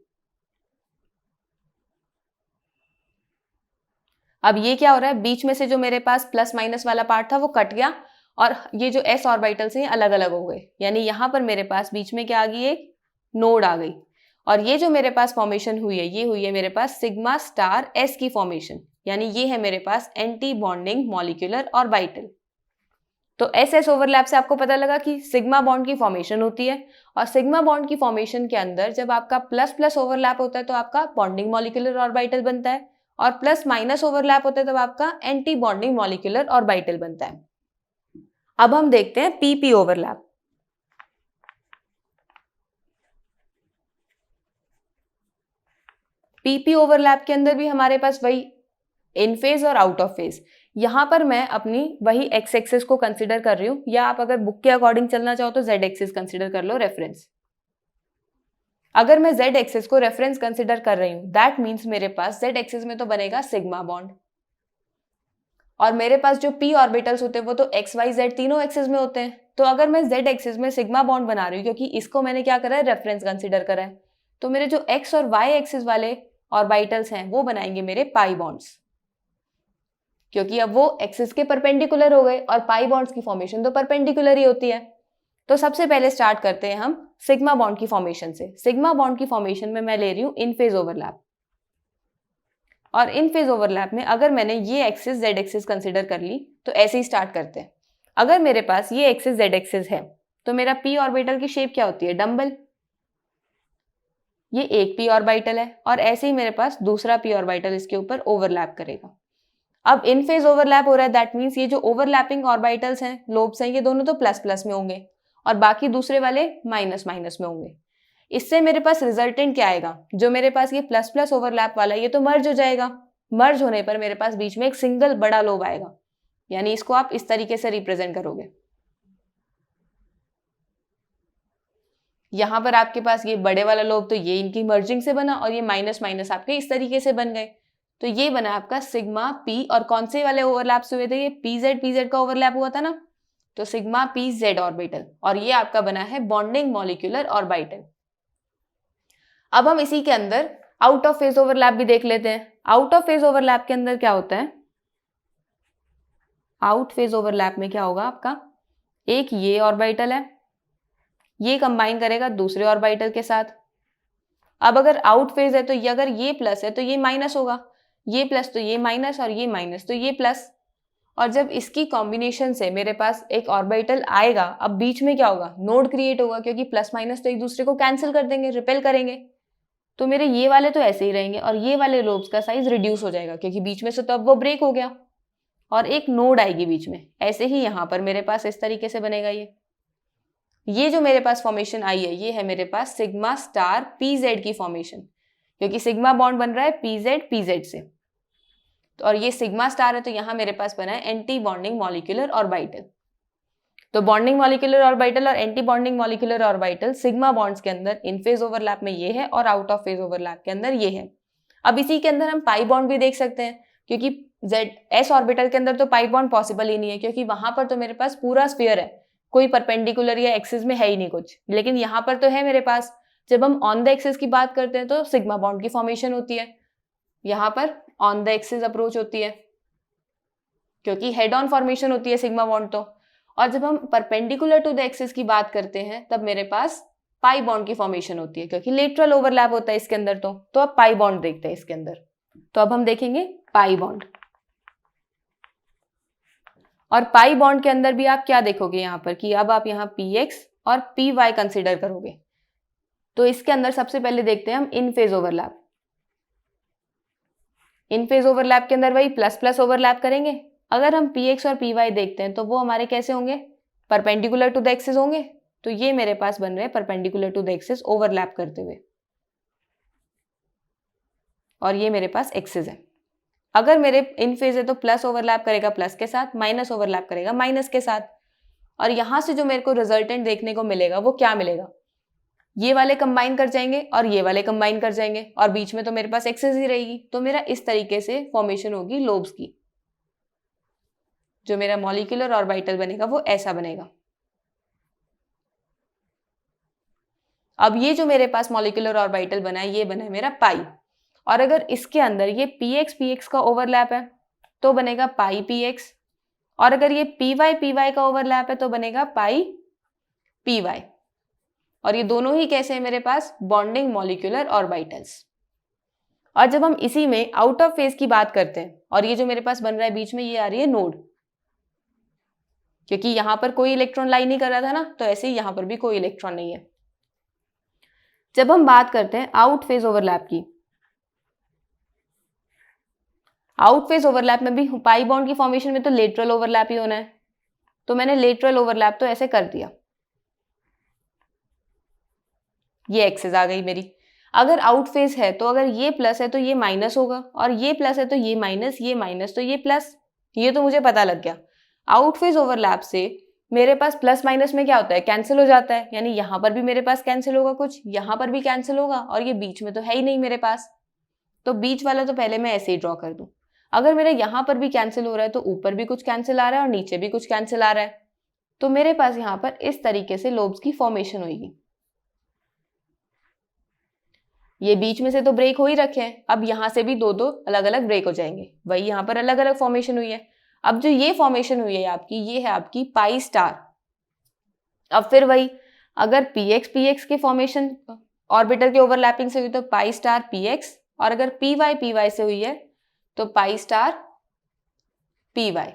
Speaker 1: अब ये क्या हो रहा है, बीच में से जो मेरे पास प्लस माइनस वाला पार्ट था वो कट गया और ये जो s ऑर्बिटल्स हैं अलग अलग हो गए, यानी यहाँ पर मेरे पास बीच में क्या आ गई, एक नोड आ गई। और ये जो मेरे पास फॉर्मेशन हुई है, ये हुई है मेरे पास सिग्मा स्टार s की फॉर्मेशन, यानी ये है मेरे पास एंटी बॉन्डिंग मॉलिक्यूलर ऑर्बिटल। तो एस एस ओवरलैप से आपको पता लगा कि सिग्मा बॉन्ड की फॉर्मेशन होती है, और सिग्मा बॉन्ड की फॉर्मेशन के अंदर जब आपका प्लस प्लस ओवरलैप होता है तो आपका बॉन्डिंग मॉलिक्यूलर ऑर्बिटल बनता है, और प्लस माइनस ओवरलैप होता है तब आपका एंटी बॉन्डिंग मॉलिक्यूलर ऑर्बिटल बनता है। अब हम देखते हैं पीपी ओवरलैप। पीपी ओवरलैप के अंदर भी हमारे पास वही इन फेज और आउट ऑफ फेज। यहां पर मैं अपनी वही एक्स एक्सिस को कंसीडर कर रही हूं, या आप अगर बुक के अकॉर्डिंग चलना चाहो तो जेड एक्सिस कंसीडर कर लो रेफरेंस। अगर मैं जेड एक्सिस को रेफरेंस कंसीडर कर रही हूं, दैट मीन्स मेरे पास जेड एक्सिस में तो बनेगा सिग्मा बॉन्ड, और मेरे पास जो पी ऑर्बिटल्स होते हैं वो तो एक्स वाई जेड तीनों एक्सिस में होते हैं। तो अगर मैं जेड एक्सिस में सिग्मा बॉन्ड बना रही हूँ, क्योंकि इसको मैंने क्या करा है, रेफरेंस कंसीडर करा है, तो मेरे जो एक्स और वाई एक्सिस वाले ऑर्बिटल्स हैं वो बनाएंगे मेरे पाई बॉन्ड्स, क्योंकि अब वो एक्सिस के परपेंडिकुलर हो गए, और पाई बॉन्ड्स की फॉर्मेशन तो परपेंडिकुलर ही होती है। तो सबसे पहले स्टार्ट करते हैं हम सिग्मा बॉन्ड की फॉर्मेशन से। सिग्मा बॉन्ड की फॉर्मेशन में मैं ले रही हूँ इन फेज ओवरलैप, और इन फेज ओवरलैप में अगर मैंने ये एक्सिस जेड एक्सिस कंसीडर कर ली तो ऐसे ही स्टार्ट करते हैं। अगर मेरे पास ये एक्सिस जेड एक्सिस है तो मेरा पी ऑर्बिटल की शेप क्या होती है, डंबल। ये एक पी ऑर्बिटल है, और ऐसे ही मेरे पास दूसरा पी ऑर्बिटल इसके ऊपर ओवरलैप करेगा। अब इन फेज ओवरलैप हो रहा है, दैट मीन्स ये जो ओवरलैपिंग ऑर्बिटल्स हैं, लोब्स हैं, ये दोनों तो प्लस प्लस में होंगे और बाकी दूसरे वाले माइनस माइनस में होंगे। इससे मेरे पास रिजल्टेंट क्या आएगा, जो मेरे पास ये प्लस प्लस ओवरलैप वाला ये तो मर्ज हो जाएगा। मर्ज होने पर मेरे पास बीच में एक सिंगल बड़ा लोब आएगा, यानी इसको आप इस तरीके से रिप्रेजेंट करोगे। यहां पर आपके पास ये बड़े वाला लोब तो ये इनकी मर्जिंग से बना, और ये माइनस माइनस आपके इस तरीके से बन गए। तो ये बना आपका सिग्मा पी, और कौन से वाले ओवरलैप हुए थे, ये पीजेड का ओवरलैप हुआ था ना, तो सिग्मा पी जेड ऑर्बिटल, और ये आपका बना है बॉन्डिंग मॉलिक्यूलर ऑर्बिटल। अब हम इसी के अंदर आउट ऑफ फेज ओवरलैप भी देख लेते हैं। आउट ऑफ फेज ओवरलैप के अंदर क्या होता है, आउट फेज ओवरलैप में क्या होगा आपका, एक ये ऑर्बिटल है, ये कंबाइन करेगा दूसरे ऑर्बिटल के साथ। अब अगर आउट फेज है तो ये, अगर ये प्लस है तो ये माइनस होगा, ये प्लस तो ये माइनस, और ये माइनस तो ये प्लस। और जब इसकी कॉम्बिनेशन से मेरे पास एक ऑर्बिटल आएगा, अब बीच में क्या होगा, नोड क्रिएट होगा, क्योंकि प्लस माइनस तो एक दूसरे को कैंसिल कर देंगे, रिपेल करेंगे। तो मेरे ये वाले तो ऐसे ही रहेंगे, और ये वाले लोब्स का साइज रिड्यूस हो जाएगा, क्योंकि बीच में से तो अब वो ब्रेक हो गया, और एक नोड आएगी बीच में। ऐसे ही यहाँ पर मेरे पास इस तरीके से बनेगा ये जो मेरे पास फॉर्मेशन आई है, ये है मेरे पास सिग्मा स्टार पीजेड की फॉर्मेशन, क्योंकि सिग्मा बॉन्ड बन रहा है पीजेड से। तो और ये सिग्मा स्टार है, तो यहाँ मेरे पास बना है एंटी बॉन्डिंग मॉलिक्यूलर ऑर्बिटल। तो बॉन्डिंग मॉलिक्यूलर ऑर्बिटल और anti bonding molecular orbital sigma bonds के अंदर इन फेज ओवरलैप में ये है, और आउट ऑफ फेज ओवरलैप के अंदर ये है। अब इसी के अंदर हम पाई बॉन्ड भी देख सकते हैं, क्योंकि जेड एस ऑर्बिटल के अंदर तो पाई बॉन्ड पॉसिबल ही नहीं है, क्योंकि वहां पर तो मेरे पास पूरा स्फीयर है, कोई परपेंडिकुलर या एक्सिस में है ही नहीं कुछ। लेकिन यहाँ पर तो है मेरे पास। जब हम ऑन द एक्सिस की बात करते हैं तो सिग्मा बॉन्ड की फॉर्मेशन होती है, यहाँ पर ऑन द एक्सिस अप्रोच होती है, क्योंकि हेड ऑन फॉर्मेशन होती है सिग्मा बॉन्ड तो। और जब हम परपेंडिकुलर टू द एक्सिस की बात करते हैं तब मेरे पास पाई बॉन्ड की फॉर्मेशन होती है, क्योंकि लेटरल ओवरलैप होता है इसके अंदर। तो अब पाई बॉन्ड देखते हैं इसके अंदर। तो अब हम देखेंगे पाई बॉन्ड, और पाई बॉन्ड के अंदर भी आप क्या देखोगे यहाँ पर, कि अब आप यहाँ पी एक्स और पी वाई कंसिडर करोगे। तो इसके अंदर सबसे पहले देखते हैं हम इन फेज ओवरलैप। इन फेज ओवरलैप के अंदर वही प्लस प्लस ओवरलैप करेंगे। अगर हम पी एक्स और पी वाई देखते हैं तो वो हमारे कैसे होंगे, परपेंडिकुलर टू द एक्सिस होंगे। तो ये मेरे पास बन रहे हैं perpendicular to the axis overlap करते हुए, और ये मेरे पास एक्सिस है। अगर मेरे इन फेज है तो प्लस ओवरलैप करेगा प्लस के साथ, माइनस ओवरलैप करेगा माइनस के साथ। और यहां से जो मेरे को रिजल्टेंट देखने को मिलेगा वो क्या मिलेगा, ये वाले कंबाइन कर जाएंगे और ये वाले कंबाइन कर जाएंगे, और बीच में तो मेरे पास एक्सिस ही रहेगी। तो मेरा इस तरीके से फॉर्मेशन होगी लोब्स की। जो मेरा मॉलिक्यूलर ऑर्बिटल बनेगा वो ऐसा बनेगा। अब ये जो मेरे पास मॉलिक्यूलर ऑर्बिटल बना है ये बना है मेरा पाई, और अगर इसके अंदर ये px का ओवरलैप है तो बनेगा पाई px, और अगर ये py का ओवरलैप है तो बनेगा पाई py, और ये दोनों ही कैसे हैं मेरे पास, बॉन्डिंग मॉलिक्यूलर ऑर्बिटल्स। और जब हम इसी में आउट ऑफ फेज की बात करते हैं, और ये जो मेरे पास बन रहा है बीच में ये आ रही है नोड, क्योंकि यहां पर कोई इलेक्ट्रॉन लाई नहीं कर रहा था ना, तो ऐसे ही यहां पर भी कोई इलेक्ट्रॉन नहीं है। जब हम बात करते हैं आउट फेज ओवरलैप की, आउट फेज ओवरलैप में भी पाई बॉन्ड की फॉर्मेशन में तो लेटरल ओवरलैप ही होना है, तो मैंने लेटरल ओवरलैप तो ऐसे कर दिया, ये एक्सेस आ गई मेरी। अगर आउट फेज है तो अगर ये प्लस है तो ये माइनस होगा, और ये प्लस है तो ये माइनस तो ये प्लस, ये तो मुझे पता लग गया। आउट फेज ओवरलैप से मेरे पास प्लस माइनस में क्या होता है, कैंसिल हो जाता है, यानी यहां पर भी मेरे पास कैंसिल होगा कुछ, यहां पर भी कैंसिल होगा, और ये बीच में तो है ही नहीं मेरे पास, तो बीच वाला तो पहले मैं ऐसे ही ड्रॉ कर दूं। अगर मेरे यहां पर भी कैंसिल हो रहा है तो ऊपर भी कुछ कैंसिल आ रहा है और नीचे भी कुछ कैंसिल आ रहा है, तो मेरे पास यहां पर इस तरीके से लोब्स की फॉर्मेशन होगी। ये बीच में से तो ब्रेक हो ही रखे हैं, अब यहां से भी दो दो अलग अलग ब्रेक हो जाएंगे, वही यहां पर अलग अलग फॉर्मेशन हुई है। अब जो ये फॉर्मेशन हुई है आपकी, ये है आपकी पाई स्टार। अब फिर वही, अगर px के फॉर्मेशन ऑर्बिटल के ओवरलैपिंग से हुई तो पाई स्टार px, और अगर py से हुई है तो पाई स्टार py,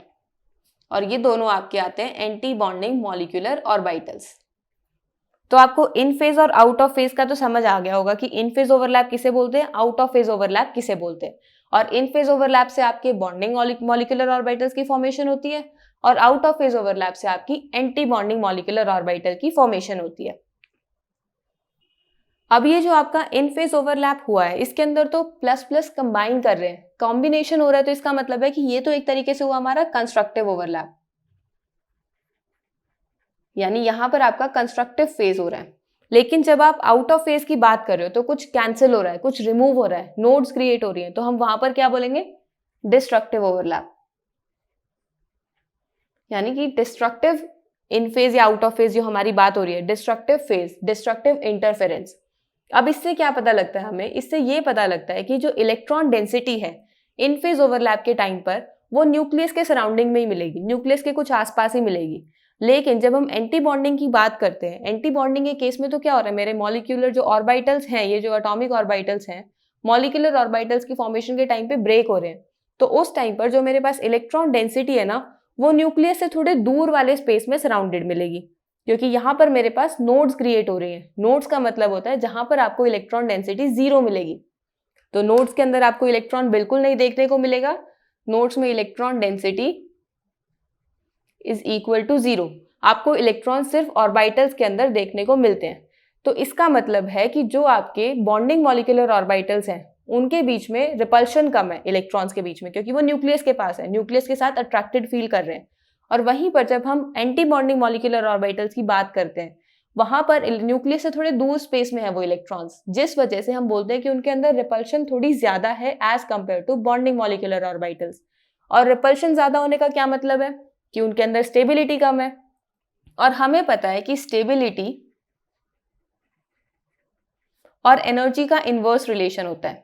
Speaker 1: और ये दोनों आपके आते हैं एंटी बॉन्डिंग मॉलिक्यूलर ऑर्बिटल्स। तो आपको इन फेज और आउट ऑफ फेज का तो समझ आ गया होगा कि इन फेज ओवरलैप किसे बोलते हैं, आउट ऑफ फेज ओवरलैप किसे बोलते हैं। और इन फेज ओवरलैप से आपके बॉन्डिंग मॉलिक्यूलर ऑर्बिटल्स की फॉर्मेशन होती है, और आउट ऑफ फेज ओवरलैप से आपकी एंटी बॉन्डिंग मॉलिक्यूलर ऑर्बिटल की फॉर्मेशन होती है। अब ये जो आपका इन फेज ओवरलैप हुआ है, इसके अंदर तो प्लस प्लस कंबाइन कर रहे हैं, कॉम्बिनेशन हो रहा है, तो इसका मतलब है कि ये तो एक तरीके से हुआ हमारा कंस्ट्रक्टिव ओवरलैप, यानी यहां पर आपका कंस्ट्रक्टिव फेज हो रहा है। लेकिन जब आप आउट ऑफ फेज की बात कर रहे हो तो कुछ कैंसिल हो रहा है, कुछ रिमूव हो रहा है, नोड्स क्रिएट हो रही हैं, तो हम वहां पर क्या बोलेंगे, डिस्ट्रक्टिव ओवरलैप। यानी कि डिस्ट्रक्टिव इन फेज या आउट ऑफ फेज जो हमारी बात हो रही है, डिस्ट्रक्टिव फेज, डिस्ट्रक्टिव इंटरफेरेंस। अब इससे क्या पता लगता है हमें, इससे ये पता लगता है कि जो इलेक्ट्रॉन डेंसिटी है इन फेज ओवरलैप के टाइम पर वो न्यूक्लियस के सराउंडिंग में ही मिलेगी, न्यूक्लियस के कुछ आसपास ही मिलेगी। लेकिन जब हम एंटी बॉन्डिंग की बात करते हैं, एंटी बॉन्डिंग के केस में तो क्या हो रहा है, मेरे मॉलिक्यूलर जो ऑर्बिटल्स हैं, ये जो एटॉमिक ऑर्बिटल्स हैं, मॉलिक्यूलर ऑर्बिटल्स की फॉर्मेशन के टाइम पे ब्रेक हो रहे हैं, तो उस टाइम पर जो मेरे पास इलेक्ट्रॉन डेंसिटी है ना, वो न्यूक्लियस से थोड़े दूर वाले स्पेस में सराउंडेड मिलेगी, क्योंकि यहाँ पर मेरे पास नोड्स क्रिएट हो रही हैं। नोड्स का मतलब होता है जहां पर आपको इलेक्ट्रॉन डेंसिटी 0 मिलेगी, तो नोड्स के अंदर आपको इलेक्ट्रॉन बिल्कुल नहीं देखने को मिलेगा, नोड्स में electron density is equal to 0, आपको इलेक्ट्रॉन सिर्फ ऑर्बिटल्स के अंदर देखने को मिलते हैं। तो इसका मतलब है कि जो आपके बॉन्डिंग मॉलिक्यूलर ऑर्बिटल्स हैं उनके बीच में रिपल्शन कम है इलेक्ट्रॉन्स के बीच में, क्योंकि वो न्यूक्लियस के पास है, न्यूक्लियस के साथ अट्रैक्टेड फील कर रहे हैं। और वहीं पर जब हम एंटी बॉन्डिंग मॉलिक्यूलर ऑर्बिटल्स की बात करते हैं, वहां पर न्यूक्लियस से थोड़े दूर स्पेस में है वो इलेक्ट्रॉन्स, जिस वजह से हम बोलते हैं कि उनके अंदर रिपल्शन थोड़ी ज्यादा है as compare to bonding molecular orbitals. और रिपल्शन ज्यादा होने का क्या मतलब है कि उनके अंदर स्टेबिलिटी कम है, और हमें पता है कि स्टेबिलिटी और एनर्जी का इनवर्स रिलेशन होता है।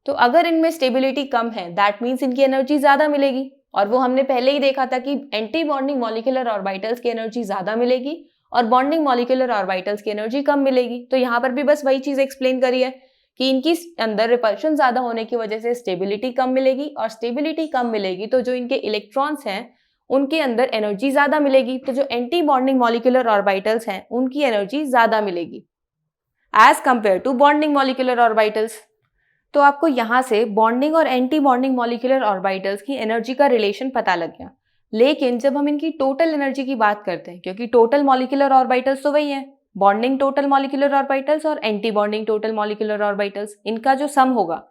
Speaker 1: तो अगर इनमें स्टेबिलिटी कम है दैट मीन्स इनकी एनर्जी ज्यादा मिलेगी, और वो हमने पहले ही देखा था कि एंटी बॉन्डिंग मॉलिक्यूलर ऑर्बिटल्स की एनर्जी ज्यादा मिलेगी और बॉन्डिंग मॉलिक्यूलर ऑर्बिटल्स की एनर्जी कम मिलेगी। तो यहाँ पर भी बस वही चीज एक्सप्लेन करी है कि इनकी अंदर रिपल्शन ज्यादा होने की वजह से स्टेबिलिटी कम मिलेगी, और स्टेबिलिटी कम मिलेगी तो जो इनके इलेक्ट्रॉन्स हैं उनके अंदर एनर्जी ज्यादा मिलेगी, तो जो एंटी बॉन्डिंग मॉलिक्यूलर ऑर्बिटल्स हैं उनकी एनर्जी ज्यादा मिलेगी as compare to bonding molecular orbitals. तो आपको यहाँ से बॉन्डिंग और एंटी बॉन्डिंग मॉलिक्यूलर ऑर्बिटल्स की एनर्जी का रिलेशन पता लग गया। लेकिन जब हम इनकी टोटल एनर्जी की बात करते हैं, क्योंकि टोटल मॉलिक्यूलर ऑर्बिटल्स तो वही है, बॉन्डिंग टोटल मॉलिक्यूलर ऑर्बिटल्स और anti bonding total molecular orbitals, इनका जो सम होगा,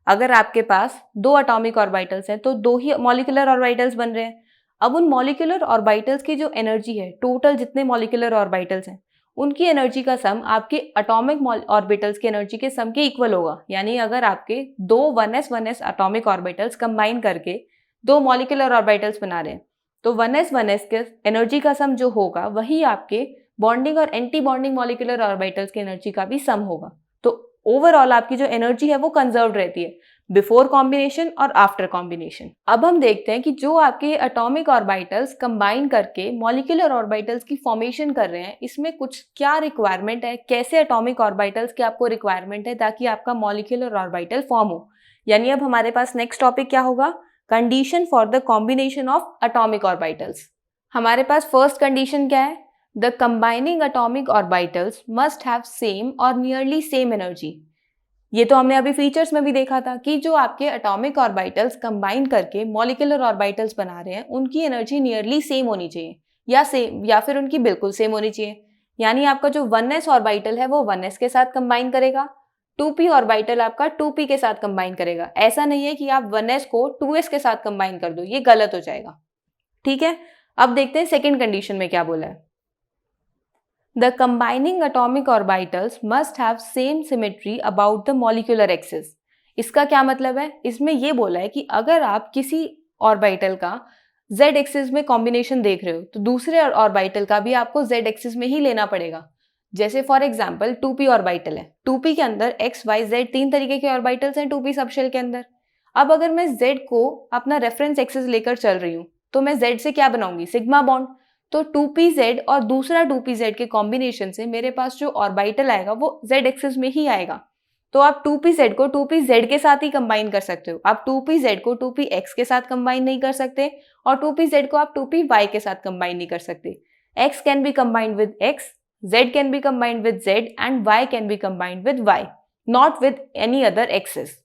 Speaker 1: अगर आपके पास 2 एटॉमिक ऑर्बिटल्स हैं तो 2 ही मॉलिक्यूलर ऑर्बिटल्स बन रहे हैं। अब उन मॉलिक्यूलर ऑर्बिटल्स की जो एनर्जी है, टोटल जितने मॉलिक्यूलर ऑर्बिटल्स हैं उनकी एनर्जी का सम आपके एटॉमिक ऑर्बिटल्स की एनर्जी के सम के इक्वल होगा। यानी अगर आपके 2 1s एटॉमिक ऑर्बिटल्स कंबाइन करके 2 मॉलिक्यूलर ऑर्बिटल्स बना रहे हैं, तो 1s के एनर्जी का सम जो होगा वही आपके बॉन्डिंग और एंटी बॉन्डिंग मॉलिक्यूलर ऑर्बिटल्स की एनर्जी का भी सम होगा। तो ओवरऑल आपकी जो एनर्जी है वो कंजर्व रहती है बिफोर कॉम्बिनेशन और आफ्टर कॉम्बिनेशन। अब हम देखते हैं कि जो आपके एटॉमिक ऑर्बिटल्स कंबाइन करके मॉलिक्यूलर ऑर्बिटल्स की फॉर्मेशन कर रहे हैं, इसमें कुछ क्या रिक्वायरमेंट है, कैसे एटॉमिक ऑर्बिटल्स की आपको रिक्वायरमेंट है ताकि आपका मॉलिक्यूलर ऑर्बिटल फॉर्म हो। यानी अब हमारे पास नेक्स्ट टॉपिक क्या होगा, condition for the combination of atomic orbitals. हमारे पास फर्स्ट कंडीशन क्या है, the combining atomic orbitals must have same और नियरली सेम एनर्जी। ये तो हमने अभी फीचर्स में भी देखा था कि जो आपके एटॉमिक ऑर्बिटल्स कंबाइन करके मॉलिक्यूलर ऑर्बिटल्स बना रहे हैं, उनकी एनर्जी नियरली सेम होनी चाहिए या फिर उनकी बिल्कुल सेम होनी चाहिए। यानी आपका जो 1s ऑर्बिटल है वो 1s के साथ कंबाइन करेगा, 2p ऑर्बिटल आपका 2p के साथ कंबाइन करेगा। ऐसा नहीं है कि आप 1s को 2s के साथ कंबाइन कर दो, ये गलत हो जाएगा। ठीक है, अब देखते हैं सेकेंड कंडीशन में क्या बोला है। The combining atomic orbitals must have same symmetry about the molecular axis। इसका क्या मतलब है, इसमें ये बोला है कि अगर आप किसी ऑर्बिटल का z एक्सिस में कॉम्बिनेशन देख रहे हो तो दूसरे ऑर्बिटल का भी आपको z एक्सिस में ही लेना पड़ेगा। जैसे फॉर एग्जांपल 2p ऑर्बिटल है, 2p के अंदर x y z 3 तरीके के ऑर्बिटल्स हैं 2p सबशेल के अंदर। अब अगर मैं z को अपना रेफरेंस एक्सिस लेकर चल रही हूँ तो मैं z से क्या बनाऊंगी, सिग्मा बॉन्ड। तो 2pz और दूसरा 2pz के कॉम्बिनेशन से मेरे पास जो ऑर्बिटल आएगा वो z एक्सिस में ही आएगा। तो आप 2pz को 2pz के साथ ही कंबाइन कर सकते हो, आप 2pz को 2px के साथ कंबाइन नहीं कर सकते और 2pz को आप 2py के साथ कंबाइन नहीं कर सकते। x can be combined with x, z can be combined with z and y can be combined with y, not with any other axis.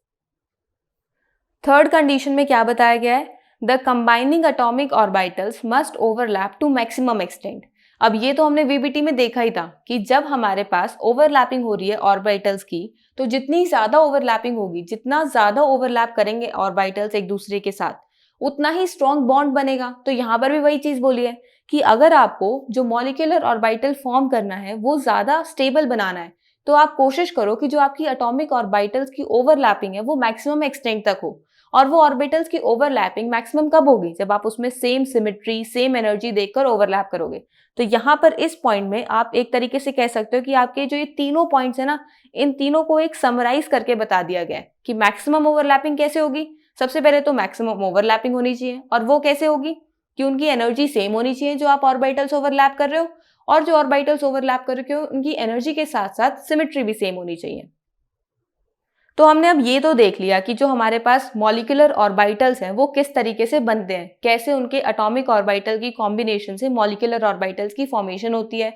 Speaker 1: Third condition में क्या बताया गया है, The combining atomic orbitals must overlap to maximum extent। अब ये तो हमने VBT में देखा ही था कि जब हमारे पास ओवरलैपिंग हो रही है ऑर्बिटल्स की, तो जितनी ज्यादा ओवरलैपिंग होगी, जितना ज्यादा ओवरलैप करेंगे ऑर्बिटल्स एक दूसरे के साथ, उतना ही स्ट्रॉन्ग बॉन्ड बनेगा। तो यहाँ पर भी वही चीज बोली है कि अगर आपको जो मॉलिक्यूलर ऑर्बिटल फॉर्म करना है वो ज्यादा स्टेबल बनाना है, तो आप कोशिश करो कि जो आपकी एटॉमिक ऑर्बिटल्स की ओवरलैपिंग है वो मैक्सिमम एक्सटेंट तक हो। और वो ऑर्बिटल्स की ओवरलैपिंग मैक्सिमम कब होगी, जब आप उसमें सेम सिमेट्री, सेम एनर्जी देखकर ओवरलैप करोगे। तो यहाँ पर इस पॉइंट में आप एक तरीके से कह सकते हो कि आपके जो ये तीनों पॉइंट्स है ना, इन तीनों को एक समराइज करके बता दिया गया है कि मैक्सिमम ओवरलैपिंग कैसे होगी। सबसे पहले तो मैक्सिमम ओवरलैपिंग होनी चाहिए, और वो कैसे होगी कि उनकी एनर्जी सेम होनी चाहिए जो आप ऑर्बिटल्स ओवरलैप कर रहे हो, और जो ऑर्बिटल्स ओवरलैप कर रहे हो उनकी एनर्जी के साथ साथ सिमेट्री भी सेम होनी चाहिए। तो हमने अब ये तो देख लिया कि जो हमारे पास मॉलिक्यूलर ऑर्बिटल्स हैं वो किस तरीके से बनते हैं, कैसे उनके एटॉमिक ऑर्बिटल की कॉम्बिनेशन से मॉलिक्यूलर ऑर्बिटल्स की फॉर्मेशन होती है।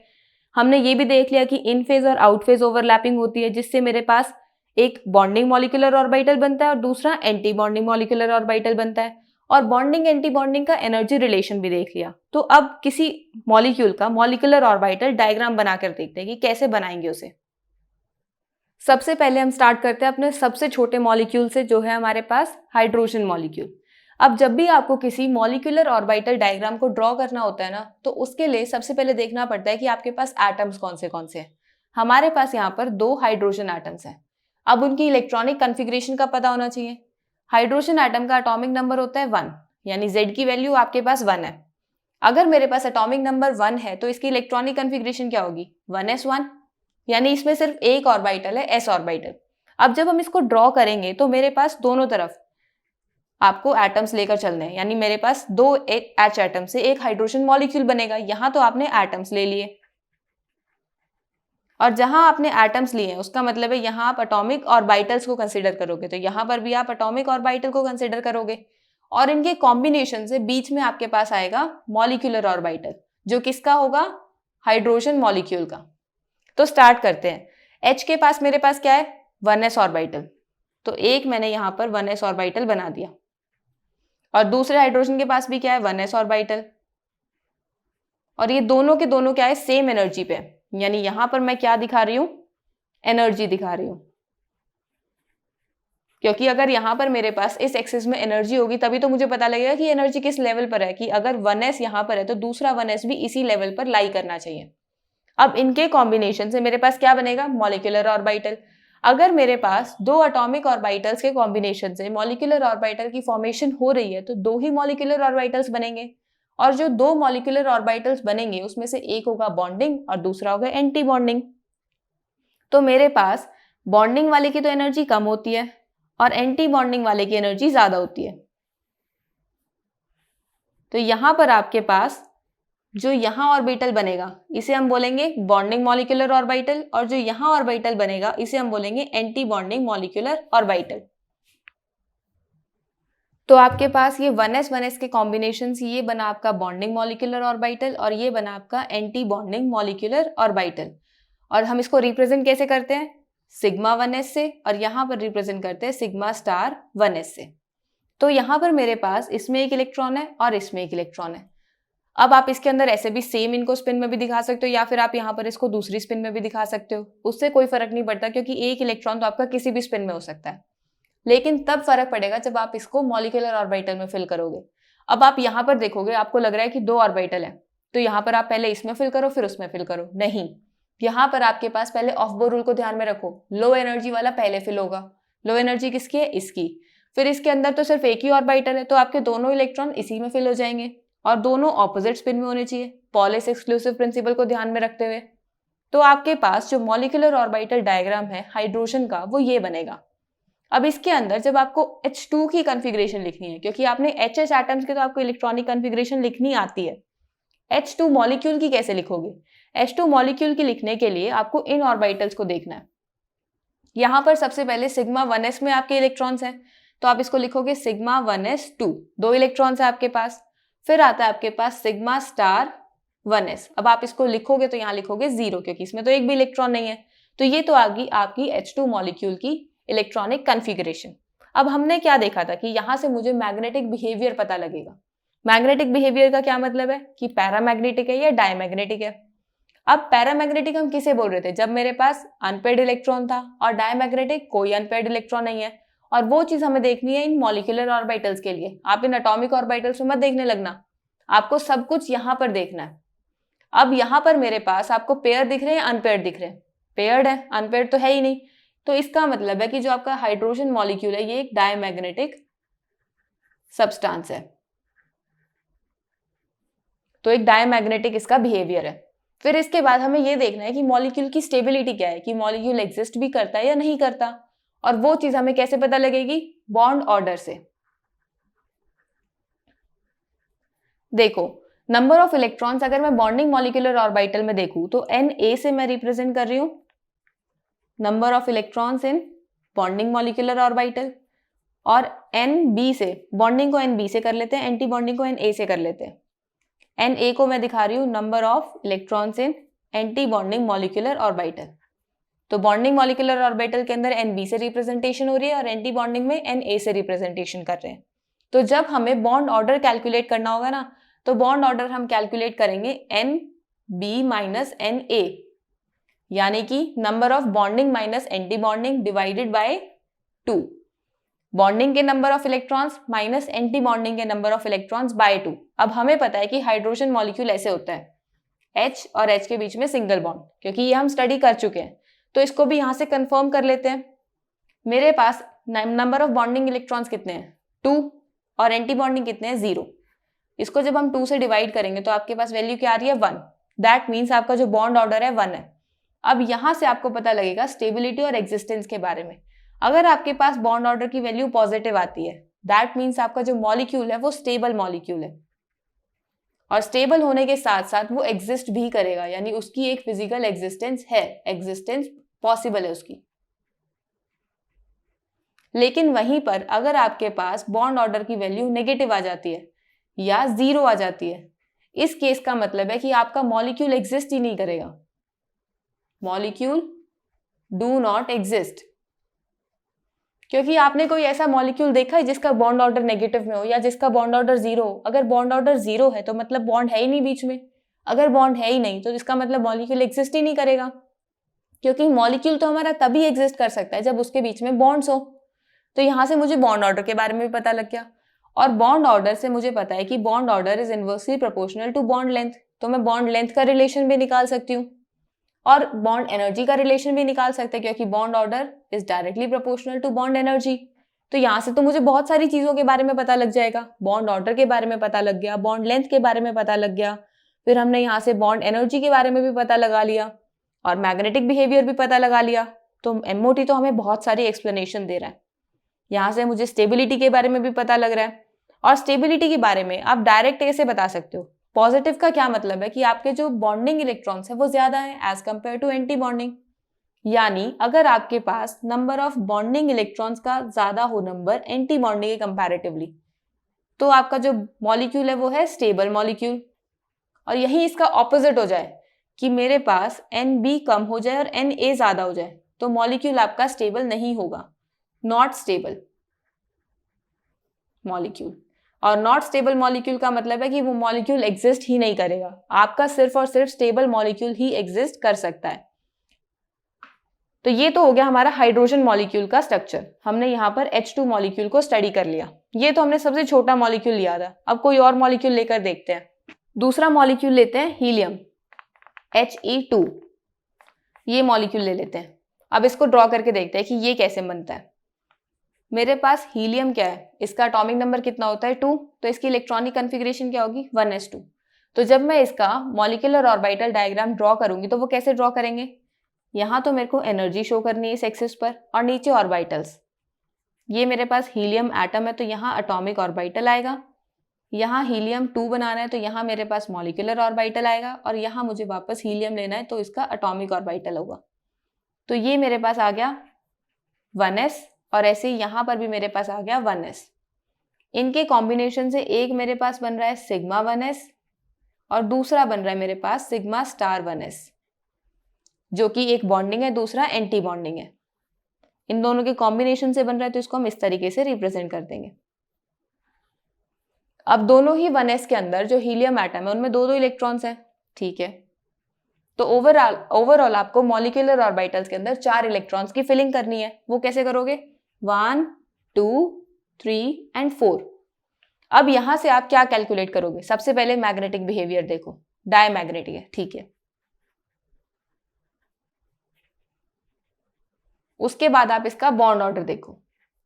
Speaker 1: हमने ये भी देख लिया कि इन फेज और आउट फेज ओवरलैपिंग होती है, जिससे मेरे पास एक बॉन्डिंग मॉलिक्यूलर ऑर्बिटल बनता है और दूसरा एंटी बॉन्डिंग मॉलिक्यूलर ऑर्बिटल बनता है। और बॉन्डिंग एंटी बॉन्डिंग का एनर्जी रिलेशन भी देख लिया। तो अब किसी मॉलिक्यूल का मॉलिक्यूलर ऑर्बिटल डायग्राम बनाकर देखते हैं कि कैसे बनाएंगे उसे। सबसे पहले हम स्टार्ट करते हैं अपने सबसे छोटे मॉलिक्यूल से, जो है हमारे पास हाइड्रोजन मॉलिक्यूल। अब जब भी आपको किसी मॉलिक्यूलर ऑर्बिटल डायग्राम को ड्रॉ करना होता है ना, तो उसके लिए सबसे पहले देखना पड़ता है कि आपके पास एटम्स कौन से हैं। हमारे पास यहाँ पर 2 हाइड्रोजन एटम्स हैं। अब उनकी इलेक्ट्रॉनिक कन्फिग्रेशन का पता होना चाहिए। हाइड्रोजन एटम का एटॉमिक नंबर होता है 1, यानी Z की वैल्यू आपके पास 1 है। अगर मेरे पास एटॉमिक नंबर 1 है तो इसकी इलेक्ट्रॉनिक कन्फिग्रेशन क्या होगी, 1s1, यानी इसमें सिर्फ एक ऑर्बिटल है, s ऑर्बिटल। अब जब हम इसको ड्रॉ करेंगे तो मेरे पास दोनों तरफ आपको एटम्स लेकर चलने हैं, यानी मेरे पास 2 H एटम से एक हाइड्रोजन मॉलिक्यूल बनेगा। यहां तो आपने एटम्स ले लिए, और जहां आपने एटम्स लिए हैं उसका मतलब है यहां आप एटॉमिक ऑर्बिटल्स को कंसीडर करोगे, तो यहां पर भी आप एटॉमिक ऑर्बिटल को कंसीडर करोगे। और इनके कॉम्बिनेशन से बीच में आपके पास आएगा मॉलिक्यूलर ऑर्बिटल, जो किसका होगा, हाइड्रोजन मॉलिक्यूल का। तो स्टार्ट करते हैं। H के पास मेरे पास क्या है, 1s ऑर्बिटल। तो एक मैंने यहां पर 1s ऑर्बिटल बना दिया, और दूसरे हाइड्रोजन के पास भी क्या है, 1s ऑर्बिटल। और ये दोनों के दोनों क्या है, सेम एनर्जी पे, यानी यहां पर मैं क्या दिखा रही हूं, एनर्जी दिखा रही हूं। क्योंकि अगर यहां पर मेरे पास इस एक्सिस में एनर्जी होगी तभी तो मुझे पता लगेगा कि एनर्जी किस लेवल पर है, कि अगर 1s यहां पर है तो दूसरा 1s भी इसी लेवल पर लाई करना चाहिए। अब इनके कॉम्बिनेशन से मेरे पास क्या बनेगा, मॉलिक्यूलर ऑर्बिटल। अगर मेरे पास 2 एटॉमिक ऑर्बिटल्स के कॉम्बिनेशन से मॉलिक्यूलर ऑर्बिटल की फॉर्मेशन हो रही है तो 2 ही मॉलिक्यूलर ऑर्बिटल्स बनेंगे। और जो दो मॉलिक्यूलर ऑर्बिटल्स बनेंगे उसमें से एक होगा बॉन्डिंग और दूसरा होगा एंटी बॉन्डिंग। तो मेरे पास बॉन्डिंग वाले की तो एनर्जी कम होती है और एंटी बॉन्डिंग वाले की एनर्जी ज्यादा होती है। तो यहां पर आपके पास जो यहां ऑर्बिटल बनेगा इसे हम बोलेंगे बॉन्डिंग मॉलिक्यूलर ऑर्बिटल, और जो यहां ऑर्बिटल बनेगा इसे हम बोलेंगे एंटी बॉन्डिंग मॉलिक्यूलर ऑर्बिटल। तो आपके पास ये 1s 1s के कॉम्बिनेशन से ये बना आपका बॉन्डिंग मॉलिक्यूलर ऑर्बिटल और ये बना आपका एंटी बॉन्डिंग मॉलिक्यूलर ऑर्बिटल। और हम इसको रिप्रेजेंट कैसे करते हैं, सिग्मा 1s से, और यहां पर रिप्रेजेंट करते हैं सिग्मा स्टार 1s से। तो यहां पर मेरे पास इसमें एक इलेक्ट्रॉन है और इसमें एक इलेक्ट्रॉन है। अब आप इसके अंदर ऐसे भी सेम इनको स्पिन में भी दिखा सकते हो या फिर आप यहाँ पर इसको दूसरी स्पिन में भी दिखा सकते हो, उससे कोई फर्क नहीं पड़ता क्योंकि एक इलेक्ट्रॉन तो आपका किसी भी स्पिन में हो सकता है। लेकिन तब फर्क पड़ेगा जब आप इसको मॉलिक्यूलर ऑर्बिटल में फिल करोगे। अब आप यहाँ पर देखोगे, आपको लग रहा है कि दो ऑर्बिटल है, तो यहाँ पर आप पहले इसमें फिल करो फिर उसमें फिल करो। नहीं, यहाँ पर आपके पास पहले ऑफ बोर रूल को ध्यान में रखो, लो एनर्जी वाला पहले फिल होगा। लो एनर्जी किसकी है, इसकी। फिर इसके अंदर तो सिर्फ एक ही ऑर्बिटल है, तो आपके दोनों इलेक्ट्रॉन इसी में फिल हो जाएंगे और दोनों ऑपोजिट स्पिन में होने चाहिए, पॉलिस एक्सक्लूसिव प्रिंसिपल को ध्यान में रखते हुए। तो आपके पास जो मॉलिक्यूलर ऑर्बिटल डायग्राम है हाइड्रोजन का वो ये बनेगा। अब इसके अंदर जब आपको H2 की कॉन्फ़िगरेशन लिखनी है, क्योंकि आपने HH एटम्स के तो आपको इलेक्ट्रॉनिक कॉन्फ़िगरेशन लिखनी आती है, H2 मॉलिक्यूल की कैसे लिखोगे? H2 मॉलिक्यूल की लिखने के लिए आपको इन ऑर्बिटल्स को देखना है। यहां पर सबसे पहले सिग्मा 1s में आपके इलेक्ट्रॉन्स हैं, तो आप इसको लिखोगे सिग्मा 1s2, दो इलेक्ट्रॉन्स है आपके पास। फिर आता है आपके पास सिग्मा स्टार 1s, अब आप इसको लिखोगे तो यहाँ लिखोगे 0 क्योंकि इसमें तो एक भी इलेक्ट्रॉन नहीं है। तो ये तो आ गई आपकी H2 मॉलिक्यूल की इलेक्ट्रॉनिक कॉन्फ़िगरेशन। अब हमने क्या देखा था कि यहाँ से मुझे मैग्नेटिक बिहेवियर पता लगेगा। मैग्नेटिक बिहेवियर का क्या मतलब है कि पैरामैग्नेटिक है या डायमैग्नेटिक है। अब पैरामैग्नेटिक हम किसे बोल रहे थे, जब मेरे पास अनपेयर्ड इलेक्ट्रॉन था, और डायमैग्नेटिक कोई अनपेयर्ड इलेक्ट्रॉन नहीं है। और वो चीज हमें देखनी है इन मॉलिक्यूलर ऑर्बिटल्स के लिए। आप इन एटॉमिक ऑर्बिटल्स में मत देखने लगना, आपको सब कुछ यहाँ पर देखना है। अब यहाँ पर मेरे पास आपको पेयर दिख रहे हैं, अनपेयर्ड दिख रहे हैं। पेयर्ड है, अनपेयर्ड तो है ही नहीं, तो इसका मतलब है कि जो आपका हाइड्रोजन मॉलिक्यूल है ये एक डायमैग्नेटिक सब्सटेंस है। तो एक डायमैग्नेटिक इसका बिहेवियर है। फिर इसके बाद हमें ये देखना है कि मॉलिक्यूल की स्टेबिलिटी क्या है, कि मॉलिक्यूल एग्जिस्ट भी करता है या नहीं करता। और वो चीज हमें कैसे पता लगेगी, बॉन्ड ऑर्डर से। देखो, नंबर ऑफ इलेक्ट्रॉन्स अगर मैं बॉन्डिंग मॉलिक्यूलर ऑर्बिटल में देखूं तो Na से मैं रिप्रेजेंट कर रही हूं number of electrons in bonding molecular orbital, और Nb से, बॉन्डिंग को Nb से कर लेते हैं, एंटी बॉन्डिंग को Na से कर लेते हैं। Na को मैं दिखा रही हूं number of electrons in anti bonding molecular orbital. तो बॉन्डिंग मॉलिक्यूलर ऑर्बिटल के अंदर Nb से रिप्रेजेंटेशन हो रही है और एंटी बॉन्डिंग में Na से रिप्रेजेंटेशन कर रहे हैं। तो जब हमें बॉन्ड ऑर्डर कैलकुलेट करना होगा ना, तो बॉन्ड ऑर्डर हम कैलकुलेट करेंगे Nb माइनस Na, यानी कि number of bonding minus anti bonding divided by 2। Bonding के number of electrons minus anti bonding के नंबर ऑफ इलेक्ट्रॉन्स बाय 2। अब हमें पता है कि हाइड्रोजन मॉलिक्यूल ऐसे होता है, H और H के बीच में सिंगल बॉन्ड, क्योंकि ये हम स्टडी कर चुके हैं। तो इसको भी यहां से कंफर्म कर लेते हैं। मेरे पास नंबर ऑफ बॉन्डिंग इलेक्ट्रॉन्स कितने हैं, 2, और एंटी बॉन्डिंग कितने हैं, 0। इसको जब हम 2 से डिवाइड करेंगे तो आपके पास वैल्यू क्या आ रही है, 1। दैट मीन्स आपका जो बॉन्ड ऑर्डर है 1 है। अब यहां से आपको पता लगेगा स्टेबिलिटी और एग्जिस्टेंस के बारे में। अगर आपके पास बॉन्ड ऑर्डर की वैल्यू पॉजिटिव आती है, दैट मीन्स आपका जो मॉलिक्यूल है वो स्टेबल मॉलिक्यूल है, और स्टेबल होने के साथ साथ वो एग्जिस्ट भी करेगा, यानी उसकी एक फिजिकल एग्जिस्टेंस है, एग्जिस्टेंस पॉसिबल है उसकी। लेकिन वहीं पर अगर आपके पास बॉन्ड ऑर्डर की वैल्यू नेगेटिव आ जाती है या 0 आ जाती है, इस केस का मतलब है कि आपका मॉलिक्यूल एग्जिस्ट ही नहीं करेगा। मॉलिक्यूल डू नॉट एग्जिस्ट, क्योंकि आपने कोई ऐसा मॉलिक्यूल देखा है जिसका बॉन्ड ऑर्डर नेगेटिव में हो या जिसका बॉन्ड ऑर्डर 0 हो। अगर बॉन्ड ऑर्डर 0 है तो मतलब बॉन्ड है ही नहीं बीच में। अगर बॉन्ड है ही नहीं तो इसका मतलब मॉलिक्यूल एग्जिस्ट ही नहीं करेगा, क्योंकि मॉलिक्यूल तो हमारा तभी एग्जिस्ट कर सकता है जब उसके बीच में बॉन्ड्स हो। तो यहां से मुझे बॉन्ड ऑर्डर के बारे में भी पता लग गया, और बॉन्ड ऑर्डर से मुझे पता है कि bond order is inversely proportional to bond length. तो मैं बॉन्ड लेंथ का रिलेशन भी निकाल सकती हूँ और बॉन्ड एनर्जी का रिलेशन भी निकाल सकते हैं, क्योंकि bond order is directly proportional to bond energy. तो यहाँ से तो मुझे बहुत सारी चीज़ों के बारे में पता लग जाएगा। बॉन्ड ऑर्डर के बारे में पता लग गया, बॉन्ड लेंथ के बारे में पता लग गया, फिर हमने यहाँ से बॉन्ड एनर्जी के बारे में भी पता लगा लिया और मैग्नेटिक बिहेवियर भी पता लगा लिया। तो MOT तो हमें बहुत सारी एक्सप्लेनेशन दे रहा है। यहाँ से मुझे स्टेबिलिटी के बारे में भी पता लग रहा है। और स्टेबिलिटी के बारे में आप डायरेक्ट कैसे बता सकते हो? पॉजिटिव का क्या मतलब है कि आपके जो बॉन्डिंग इलेक्ट्रॉन्स है वो ज्यादा है as compare to anti bonding. यानी अगर आपके पास नंबर ऑफ बॉन्डिंग इलेक्ट्रॉन्स का ज्यादा हो नंबर एंटी बॉन्डिंग के कंपैरेटिवली, तो आपका जो मॉलिक्यूल है वो है स्टेबल मॉलिक्यूल। और यही इसका ऑपोजिट हो जाए कि मेरे पास NB कम हो जाए और NA ज्यादा हो जाए, तो मॉलिक्यूल आपका स्टेबल नहीं होगा, नॉट स्टेबल मॉलिक्यूल। और नॉट स्टेबल मॉलिक्यूल का मतलब है कि वो मॉलिक्यूल एग्जिस्ट ही नहीं करेगा, आपका सिर्फ और सिर्फ स्टेबल मॉलिक्यूल ही एग्जिस्ट कर सकता है। तो ये तो हो गया हमारा हाइड्रोजन मॉलिक्यूल का स्ट्रक्चर। हमने यहाँ पर H2 मॉलिक्यूल को स्टडी कर लिया। ये तो हमने सबसे छोटा मॉलिक्यूल लिया था। अब कोई और मॉलिक्यूल लेकर देखते हैं। दूसरा मॉलिक्यूल लेते हैं हीलियम, He2। ये मॉलिक्यूल ले लेते हैं। अब इसको ड्रॉ करके देखते हैं कि ये कैसे बनता है। मेरे पास हीलियम क्या है, इसका एटॉमिक नंबर कितना होता है 2, तो इसकी इलेक्ट्रॉनिक कॉन्फ़िगरेशन क्या होगी 1s2। तो जब मैं इसका मॉलिक्यूलर ऑर्बिटल डायग्राम ड्रॉ करूंगी तो वो कैसे ड्रॉ करेंगे? यहाँ तो मेरे को एनर्जी शो करनी है इस एक्सिस पर और नीचे ऑर्बिटल्स। ये मेरे पास हीलियम एटम है तो यहाँ एटॉमिक ऑर्बिटल आएगा, यहाँ हीलियम 2 बनाना है तो यहाँ मेरे पास मॉलिक्यूलर ऑर्बिटल आएगा और यहाँ मुझे वापस हीलियम लेना है तो इसका एटॉमिक ऑर्बिटल होगा। तो ये मेरे पास आ गया 1s और ऐसे यहाँ पर भी मेरे पास आ गया 1s। इनके कॉम्बिनेशन से एक मेरे पास बन रहा है सिग्मा 1s और दूसरा बन रहा है मेरे पास सिग्मा स्टार 1s, जो कि एक बॉन्डिंग है, दूसरा एंटी बॉन्डिंग है। इन दोनों के कॉम्बिनेशन से बन रहा है तो इसको हम इस तरीके से रिप्रेजेंट कर देंगे। अब दोनों ही 1s के अंदर जो हीलियम एटम है उनमें 2-2 इलेक्ट्रॉन्स हैं, ठीक है। तो ओवरऑल आपको मॉलिक्यूलर ऑर्बिटल्स के अंदर 4 इलेक्ट्रॉन्स की फिलिंग करनी है। वो कैसे करोगे? 1, 2, 3 एंड 4। अब यहां से आप क्या कैलकुलेट करोगे? सबसे पहले मैग्नेटिक बिहेवियर देखो, डायमैग्नेटिक है, ठीक है। उसके बाद आप इसका बॉन्ड ऑर्डर देखो।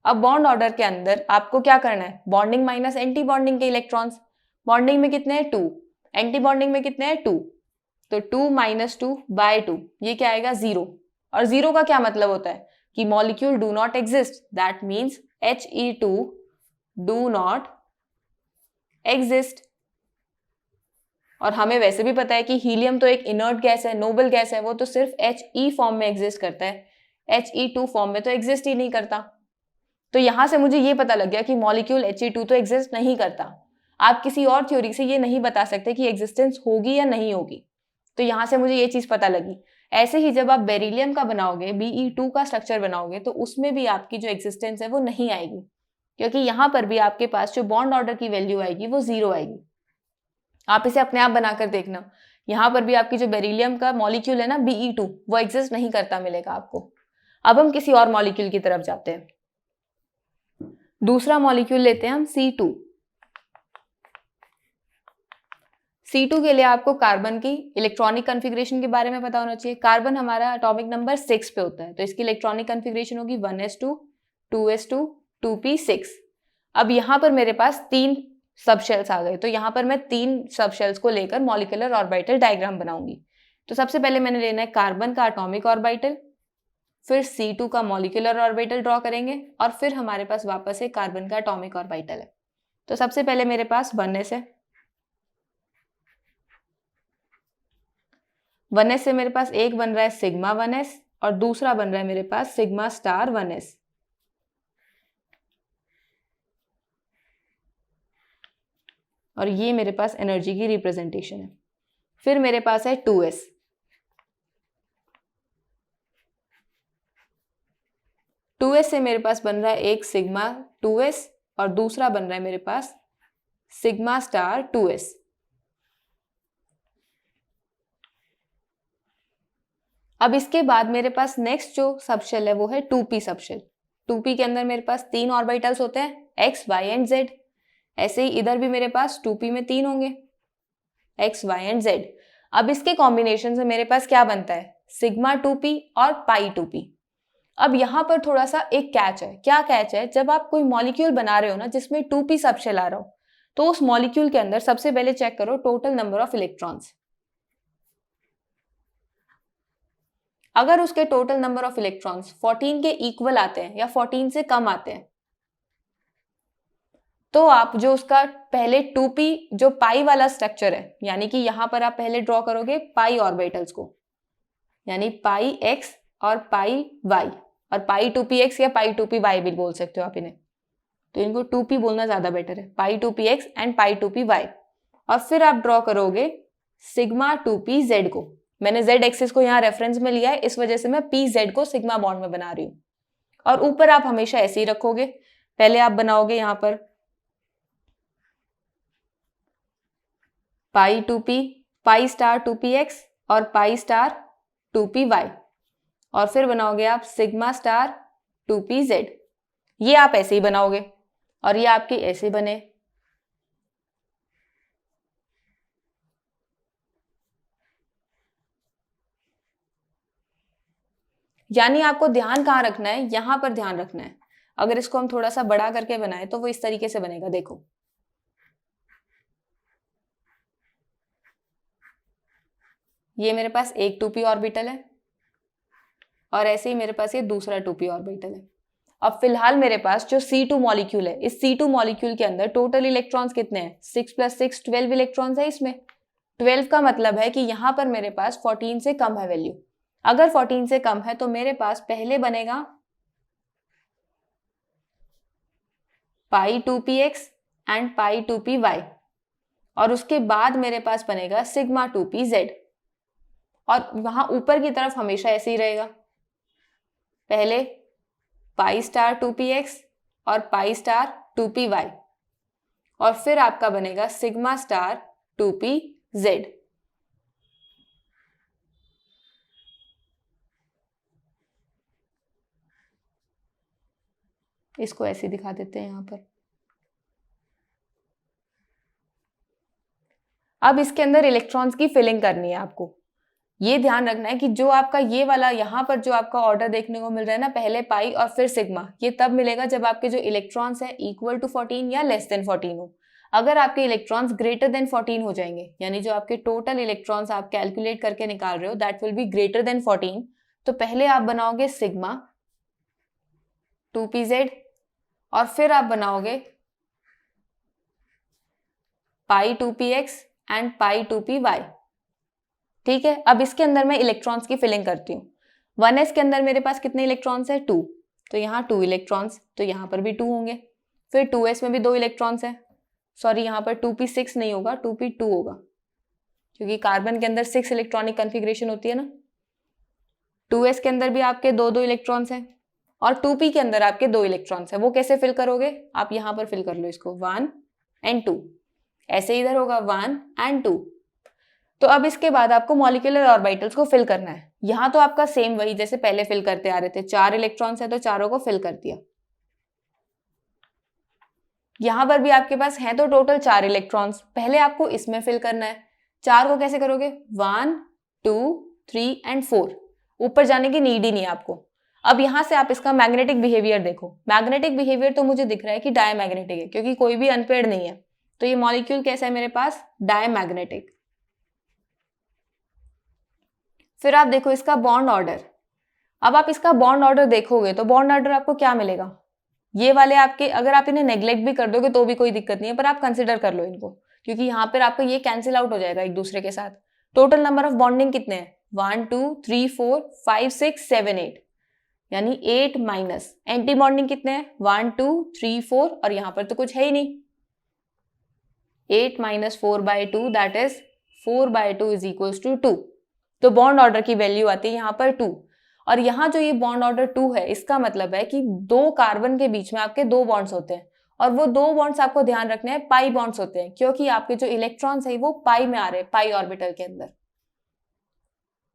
Speaker 1: अब बॉन्ड ऑर्डर के अंदर आपको क्या करना है? बॉन्डिंग माइनस एंटी बॉन्डिंग के इलेक्ट्रॉन्स। बॉन्डिंग में कितने हैं 2, एंटी बॉन्डिंग में कितने हैं 2, तो 2 माइनस 2 बाय 2 ये क्या आएगा 0। और 0 का क्या मतलब होता है कि molecule do not exist, that means He2 do not exist. और हमें वैसे भी पता है कि हीलियम तो एक इनर्ट गैस है, नोबल गैस है, वो तो सिर्फ He फॉर्म में एग्जिस्ट करता है, He2 फॉर्म में तो एग्जिस्ट ही नहीं करता। तो यहां से मुझे ये पता लग गया कि मॉलिक्यूल He2 तो एग्जिस्ट नहीं करता। आप किसी और थ्योरी से ये नहीं बता सकते कि एग्जिस्टेंस होगी या नहीं होगी। तो यहां से मुझे ये चीज पता लगी। ऐसे ही जब आप बेरिलियम का बनाओगे, Be2 का स्ट्रक्चर बनाओगे, तो उसमें भी आपकी जो एग्जिस्टेंस है वो नहीं आएगी, क्योंकि यहां पर भी आपके पास जो बॉन्ड ऑर्डर की वैल्यू आएगी वो 0 आएगी। आप इसे अपने आप बनाकर देखना, यहां पर भी आपकी जो बेरिलियम का मॉलिक्यूल है ना Be2, वो एग्जिस्ट नहीं करता मिलेगा आपको। अब हम किसी और मॉलिक्यूल की तरफ जाते हैं। दूसरा मॉलिक्यूल लेते हैं हम C2। C2 के लिए आपको कार्बन की इलेक्ट्रॉनिक कॉन्फ़िगरेशन के बारे में पता होना चाहिए। कार्बन हमारा एटॉमिक नंबर 6 पे होता है, तो इसकी इलेक्ट्रॉनिक कॉन्फ़िगरेशन होगी 1s2, 2s2, 2p6। अब यहाँ पर मेरे पास 3 सबशेल्स आ गए, तो यहाँ पर मैं 3 सबशेल्स को लेकर मॉलिक्यूलर ऑर्बिटल डायग्राम बनाऊंगी। तो सबसे पहले मैंने लेना है कार्बन का एटॉमिक ऑर्बिटल, फिर C2 का मॉलिक्यूलर ऑर्बिटल ड्रॉ करेंगे और फिर हमारे पास वापस से कार्बन का एटॉमिक ऑर्बिटल है। तो सबसे पहले मेरे पास 1s है, 1s से मेरे पास एक बन रहा है सिग्मा 1s और दूसरा बन रहा है मेरे पास सिग्मा स्टार 1s। और ये मेरे पास एनर्जी की रिप्रेजेंटेशन है। फिर मेरे पास है 2s, से मेरे पास बन रहा है एक सिग्मा 2s और दूसरा बन रहा है मेरे पास सिग्मा स्टार 2s। अब इसके बाद मेरे पास नेक्स्ट जो सबशेल है वो है 2p सबशेल। 2p के अंदर मेरे पास 3 ऑर्बिटल्स होते हैं, x, y एंड z। ऐसे ही इधर भी मेरे पास 2p में 3 होंगे, x, y एंड z। अब इसके कॉम्बिनेशन से मेरे पास क्या बनता है? सिग्मा 2p और पाई 2p। अब यहाँ पर थोड़ा सा एक कैच है। क्या कैच है? जब आप कोई मॉलिक्यूल बना रहे हो ना जिसमें 2p सबशेल आ रहा हो, तो उस मॉलिक्यूल के अंदर सबसे पहले चेक करो टोटल नंबर ऑफ इलेक्ट्रॉन्स। अगर उसके टोटल नंबर ऑफ इलेक्ट्रॉन्स 14 के इक्वल आते हैं या 14 से कम आते हैं, तो आप जो उसका पहले 2p जो पाई वाला स्ट्रक्चर है, यानी कि यहां पर आप पहले ड्रॉ करोगे पाई ऑर्बिटल्स को, यानी पाई x और पाई y, और पाई 2px या पाई 2py भी बोल सकते हो आप इन्हें, तो इनको 2p बोलना ज्यादा बेटर है, पाई 2px एंड पाई 2py। और फिर आप ड्रॉ करोगे सिग्मा 2pz को। मैंने z एक्सिस को यहाँ रेफरेंस में लिया है, इस वजह से मैं pz को सिग्मा बॉन्ड में बना रही हूँ। और ऊपर आप हमेशा ऐसे ही रखोगे। पहले आप बनाओगे यहाँ पर पाई 2p, पाई स्टार 2px और पाई स्टार 2py, और फिर बनाओगे आप सिग्मा स्टार 2pz। ये आप ऐसे ही बनाओगे और ये आपके ऐसे बने। यानी आपको ध्यान कहाँ रखना है? यहां पर ध्यान रखना है। अगर इसको हम थोड़ा सा बड़ा करके बनाए तो वो इस तरीके से बनेगा। देखो, ये मेरे पास एक 2p ऑर्बिटल है और ऐसे ही मेरे पास ये दूसरा 2p ऑर्बिटल है। अब फिलहाल मेरे पास जो C2 मॉलिक्यूल है, इस C2 मॉलिक्यूल के अंदर टोटल इलेक्ट्रॉन्स कितने हैं? 6 + 6 12 इलेक्ट्रॉन्स है इसमें। 12 का मतलब है कि यहां पर मेरे पास 14 से कम है वैल्यू। अगर 14 से कम है तो मेरे पास पहले बनेगा पाई 2px एंड पाई 2py, और उसके बाद मेरे पास बनेगा सिग्मा 2pz। और वहां ऊपर की तरफ हमेशा ऐसे ही रहेगा, पहले पाई स्टार 2px और पाई स्टार 2py, और फिर आपका बनेगा सिग्मा स्टार 2pz। इसको ऐसे दिखा देते हैं यहां पर। अब इसके अंदर इलेक्ट्रॉन्स की फिलिंग करनी है आपको। ये ध्यान रखना है कि जो आपका ये वाला यहाँ पर जो आपका ऑर्डर देखने को मिल रहा है ना, पहले पाई और फिर सिग्मा, ये तब मिलेगा जब आपके जो इलेक्ट्रॉन्स है इक्वल टू 14 या लेस देन 14 हो। अगर आपके इलेक्ट्रॉन्स ग्रेटर देन 14 हो जाएंगे, यानी जो आपके टोटल इलेक्ट्रॉन्स आप कैलकुलेट करके निकाल रहे हो that will be greater than 14, तो पहले आप बनाओगे सिग्मा 2pz और फिर आप बनाओगे पाई 2px एंड पाई 2py। ठीक है, अब इसके अंदर मैं इलेक्ट्रॉन्स की फिलिंग करती हूँ। 1s के अंदर मेरे पास कितने इलेक्ट्रॉन्स है? 2, तो यहाँ 2 इलेक्ट्रॉन्स, तो यहाँ पर भी 2 होंगे। फिर 2s में भी 2 इलेक्ट्रॉन्स है, सॉरी यहाँ पर 2p6 नहीं होगा, 2p2 होगा, क्योंकि कार्बन के अंदर 6 इलेक्ट्रॉनिक कन्फिग्रेशन होती है ना। 2s के अंदर भी आपके 2 इलेक्ट्रॉन्स हैं और 2p के अंदर आपके 2 इलेक्ट्रॉन्स है। वो कैसे फिल करोगे? आप यहाँ पर फिल कर लो इसको 1 एंड 2, ऐसे इधर होगा 1 एंड 2। तो अब इसके बाद आपको मॉलिक्यूलर ऑर्बिटल्स को फिल करना है। यहां तो आपका सेम वही जैसे पहले फिल करते आ रहे थे, 4 इलेक्ट्रॉन्स है तो चारों को फिल कर दिया। यहां पर भी आपके पास है तो टोटल 4 इलेक्ट्रॉन्स, पहले आपको इसमें फिल करना है। 4 को कैसे करोगे? 1 2 3 एंड 4, ऊपर जाने की नीड ही नहीं है आपको। अब यहां से आप इसका मैग्नेटिक बिहेवियर देखो। मैग्नेटिक बिहेवियर तो मुझे दिख रहा है कि डायमैग्नेटिक है, क्योंकि कोई भी अनपेयर्ड नहीं है, तो ये मॉलिक्यूल कैसा है मेरे पास? डायमैग्नेटिक। फिर आप देखो इसका बॉन्ड ऑर्डर। अब आप इसका बॉन्ड ऑर्डर देखोगे तो बॉन्ड ऑर्डर आपको क्या मिलेगा? ये वाले आपके, अगर आप इन्हें नेग्लेक्ट भी कर दोगे तो भी कोई दिक्कत नहीं है, पर आप कंसिडर कर लो इनको, क्योंकि यहाँ पर आपका ये कैंसिल आउट हो जाएगा एक दूसरे के साथ। टोटल नंबर ऑफ बॉन्डिंग कितने हैं? 1 2 3 4 5 6 7 8, यानी 8 माइनस एंटी बॉन्डिंग कितने हैं? 1 2 3 4, और यहाँ पर तो कुछ है ही नहीं। 8 - 4/2 that is 4/2 is equals to 2। तो बॉन्ड ऑर्डर की वैल्यू आती है यहाँ पर 2, और यहाँ जो ये बॉन्ड ऑर्डर 2 है, इसका मतलब है कि 2 कार्बन के बीच में आपके 2 बॉन्ड्स होते हैं, और वो 2 बॉन्ड्स आपको ध्यान रखने हैं पाई बॉन्ड्स होते हैं, क्योंकि आपके जो इलेक्ट्रॉन्स है वो पाई में आ रहे हैं, पाई ऑर्बिटल के अंदर।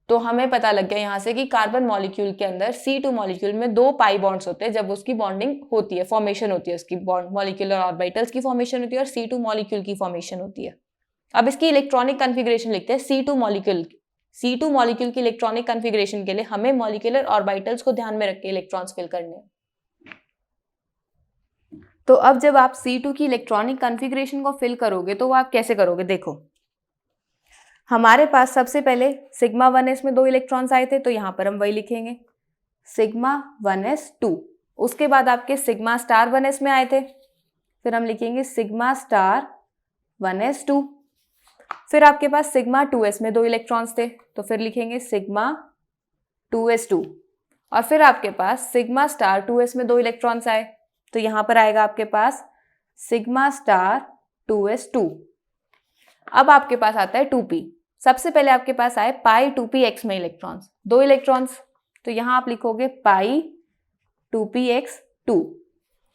Speaker 1: तो हमें पता लग गया यहाँ से कि कार्बन मॉलिक्यूल के अंदर C2 मॉलिक्यूल में 2 पाई बॉन्ड्स होते हैं जब उसकी बॉन्डिंग होती है, फॉर्मेशन होती है, उसकी बॉन्ड मॉलिक्यूलर ऑर्बिटल्स की फॉर्मेशन होती है और C2 मॉलिक्यूल की फॉर्मेशन होती है। अब इसकी इलेक्ट्रॉनिक कन्फिग्रेशन लिखते हैं। C2 मॉलिक्यूल C2 मॉलिक्यूल की इलेक्ट्रॉनिक कॉन्फ़िगरेशन के लिए हमें मॉलिक्यूलर ऑर्बिटल्स को ध्यान में रख के इलेक्ट्रॉन्स फिल करने हैं। तो अब जब आप C2 की इलेक्ट्रॉनिक कॉन्फ़िगरेशन को फिल करोगे तो वो आप कैसे करोगे, देखो हमारे पास सबसे पहले सिग्मा 1s में 2 इलेक्ट्रॉन्स आए थे, तो यहाँ पर हम वही लिखेंगे सिग्मा 1s2। उसके बाद आपके सिग्मा स्टार 1s में आए थे, फिर हम लिखेंगे सिग्मा स्टार 1s2। फिर आपके पास सिग्मा 2s में 2 इलेक्ट्रॉन्स थे, तो फिर लिखेंगे सिग्मा 2s2। और फिर आपके पास सिग्मा स्टार 2s में 2 इलेक्ट्रॉन्स आए, तो यहाँ पर आएगा आपके पास सिग्मा स्टार 2s2। अब आपके पास आता है 2p। सबसे पहले आपके पास आए पाई 2px में इलेक्ट्रॉन्स, 2 इलेक्ट्रॉन्स, तो यहाँ आप लिखोगे पाई 2px2।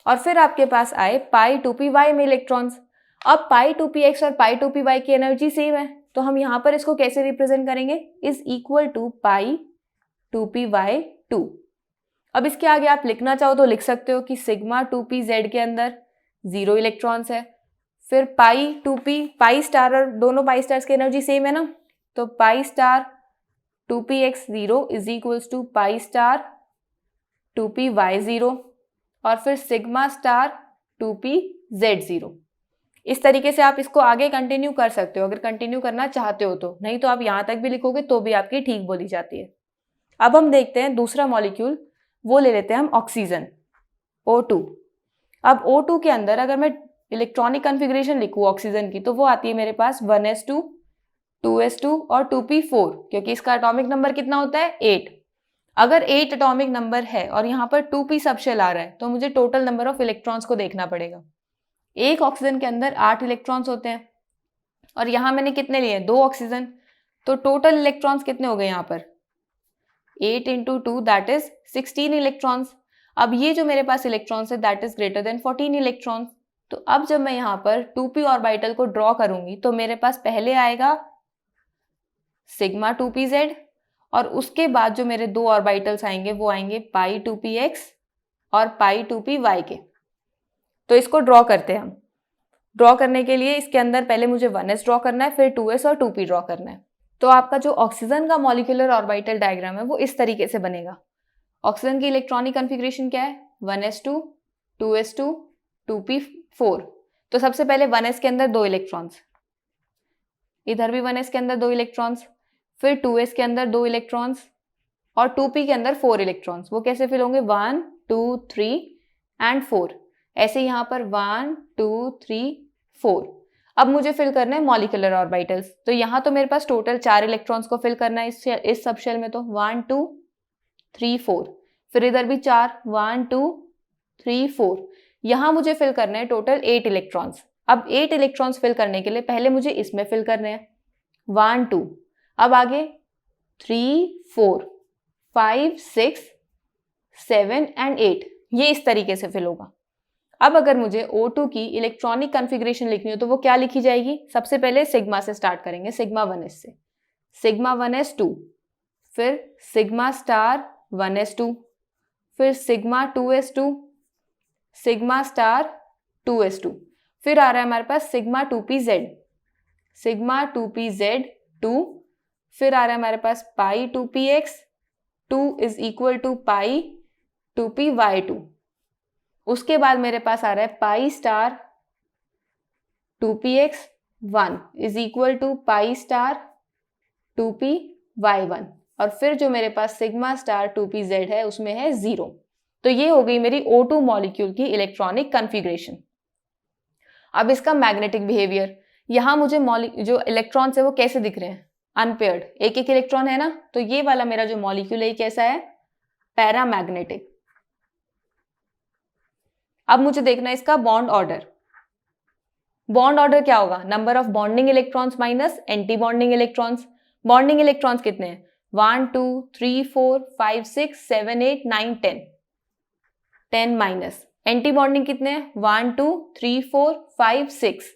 Speaker 1: और फिर आपके पास आए पाई 2py में इलेक्ट्रॉन्स। अब पाई 2px और पाई 2py की एनर्जी सेम है, तो हम यहाँ पर इसको कैसे रिप्रेजेंट करेंगे, is equal to pi 2py2। अब इसके आगे आप लिखना चाहो तो लिख सकते हो कि सिग्मा 2pz के अंदर 0 इलेक्ट्रॉन्स है। फिर पाई 2p, पाई स्टार और दोनों पाई स्टार्स की एनर्जी सेम है ना, तो pi star 2px0 is equals to pi star 2py0 और फिर सिग्मा स्टार 2pz0। इस तरीके से आप इसको आगे कंटिन्यू कर सकते हो अगर कंटिन्यू करना चाहते हो तो, नहीं तो आप यहाँ तक भी लिखोगे तो भी आपकी ठीक बोली जाती है। अब हम देखते हैं दूसरा मॉलिक्यूल, वो ले लेते हैं हम ऑक्सीजन O2। अब O2 के अंदर अगर मैं इलेक्ट्रॉनिक कॉन्फ़िगरेशन लिखूँ ऑक्सीजन की, तो वो आती है मेरे पास 1s2, 2s2 और 2p4, क्योंकि इसका एटॉमिक नंबर कितना होता है 8। अगर 8 एटॉमिक नंबर है और यहाँ पर 2p सबशेल आ रहा है, तो मुझे टोटल नंबर ऑफ इलेक्ट्रॉन्स को देखना पड़ेगा। एक ऑक्सीजन के अंदर 8 इलेक्ट्रॉन्स होते हैं और यहाँ मैंने कितने लिए, 2 ऑक्सीजन, तो टोटल इलेक्ट्रॉन्स कितने हो गए यहाँ पर 8 इंटू 2 दैट इज 16 इलेक्ट्रॉन्स। अब ये जो मेरे पास इलेक्ट्रॉन्स है that is greater than 14 electrons. तो अब जब मैं यहाँ पर 2p ऑर्बिटल को ड्रॉ करूंगी तो मेरे पास पहले आएगा सिग्मा 2pz और उसके बाद जो मेरे 2 ऑर्बिटल्स आएंगे वो आएंगे पाई 2px और पाई 2py के। तो इसको ड्रॉ करते हैं हम। ड्रॉ करने के लिए इसके अंदर पहले मुझे 1s ड्रॉ करना है, फिर 2s और 2p ड्रॉ करना है। तो आपका जो ऑक्सीजन का मॉलिक्यूलर ऑर्बिटल डायग्राम है वो इस तरीके से बनेगा। ऑक्सीजन की इलेक्ट्रॉनिक कॉन्फ़िगरेशन क्या है, 1s2, 2s2, 2p4। तो सबसे पहले 1s के अंदर 2 इलेक्ट्रॉन्स, इधर भी 1s के अंदर 2 इलेक्ट्रॉन्स, फिर 2s के अंदर 2 इलेक्ट्रॉन्स और 2p के अंदर 4 इलेक्ट्रॉन्स। वो कैसे फिल होंगे, 1 2 3 एंड 4। ऐसे यहाँ पर 1 2 3 4। अब मुझे फिल करना है मॉलिक्यूलर ऑर्बिटल्स, तो यहाँ तो मेरे पास टोटल 4 इलेक्ट्रॉन्स को फिल करना है इस सबशेल में, तो 1 2 3 4। फिर इधर भी 4, 1 2 3 4। यहाँ मुझे फिल करना है टोटल 8 इलेक्ट्रॉन्स। अब 8 इलेक्ट्रॉन्स फिल करने के लिए पहले मुझे इसमें फिल करने हैं 1 2, अब आगे 3 4 5 6 7 एंड 8, ये इस तरीके से फिल होगा। अब अगर मुझे O2 की इलेक्ट्रॉनिक कॉन्फ़िगरेशन लिखनी हो तो वो क्या लिखी जाएगी, सबसे पहले सिग्मा से स्टार्ट करेंगे, सिग्मा 1s से, सिग्मा 1s2, फिर सिग्मा स्टार 1s2, फिर sigma 2s2, sigma star 2s2, फिर आ रहा है हमारे पास सिग्मा 2pz, सिग्मा 2pz2, फिर आ रहा है हमारे पास pi 2px 2 is equal to pi 2py2। उसके बाद मेरे पास आ रहा है pi star 2px 1 is equal to pi star 2py1 और फिर जो मेरे पास सिग्मा स्टार 2pz है उसमें है 0। तो ये हो गई मेरी O2 मॉलिक्यूल की इलेक्ट्रॉनिक कॉन्फ़िगरेशन। अब इसका मैग्नेटिक बिहेवियर, यहाँ मुझे जो इलेक्ट्रॉन्स है वो कैसे दिख रहे हैं, अनपेयर्ड, एक एक इलेक्ट्रॉन है ना, तो ये वाला मेरा जो मॉलिक्यूल है कैसा है, पैरामैग्नेटिक। अब मुझे देखना है इसका बॉन्ड ऑर्डर। बॉन्ड ऑर्डर क्या होगा, number of bonding electrons minus anti bonding electrons. Bonding electrons कितने हैं, 1 2 3 4 5 6 7 8 9 10, 10 माइनस एंटी बॉन्डिंग कितने हैं, 1 2 3 4 5 6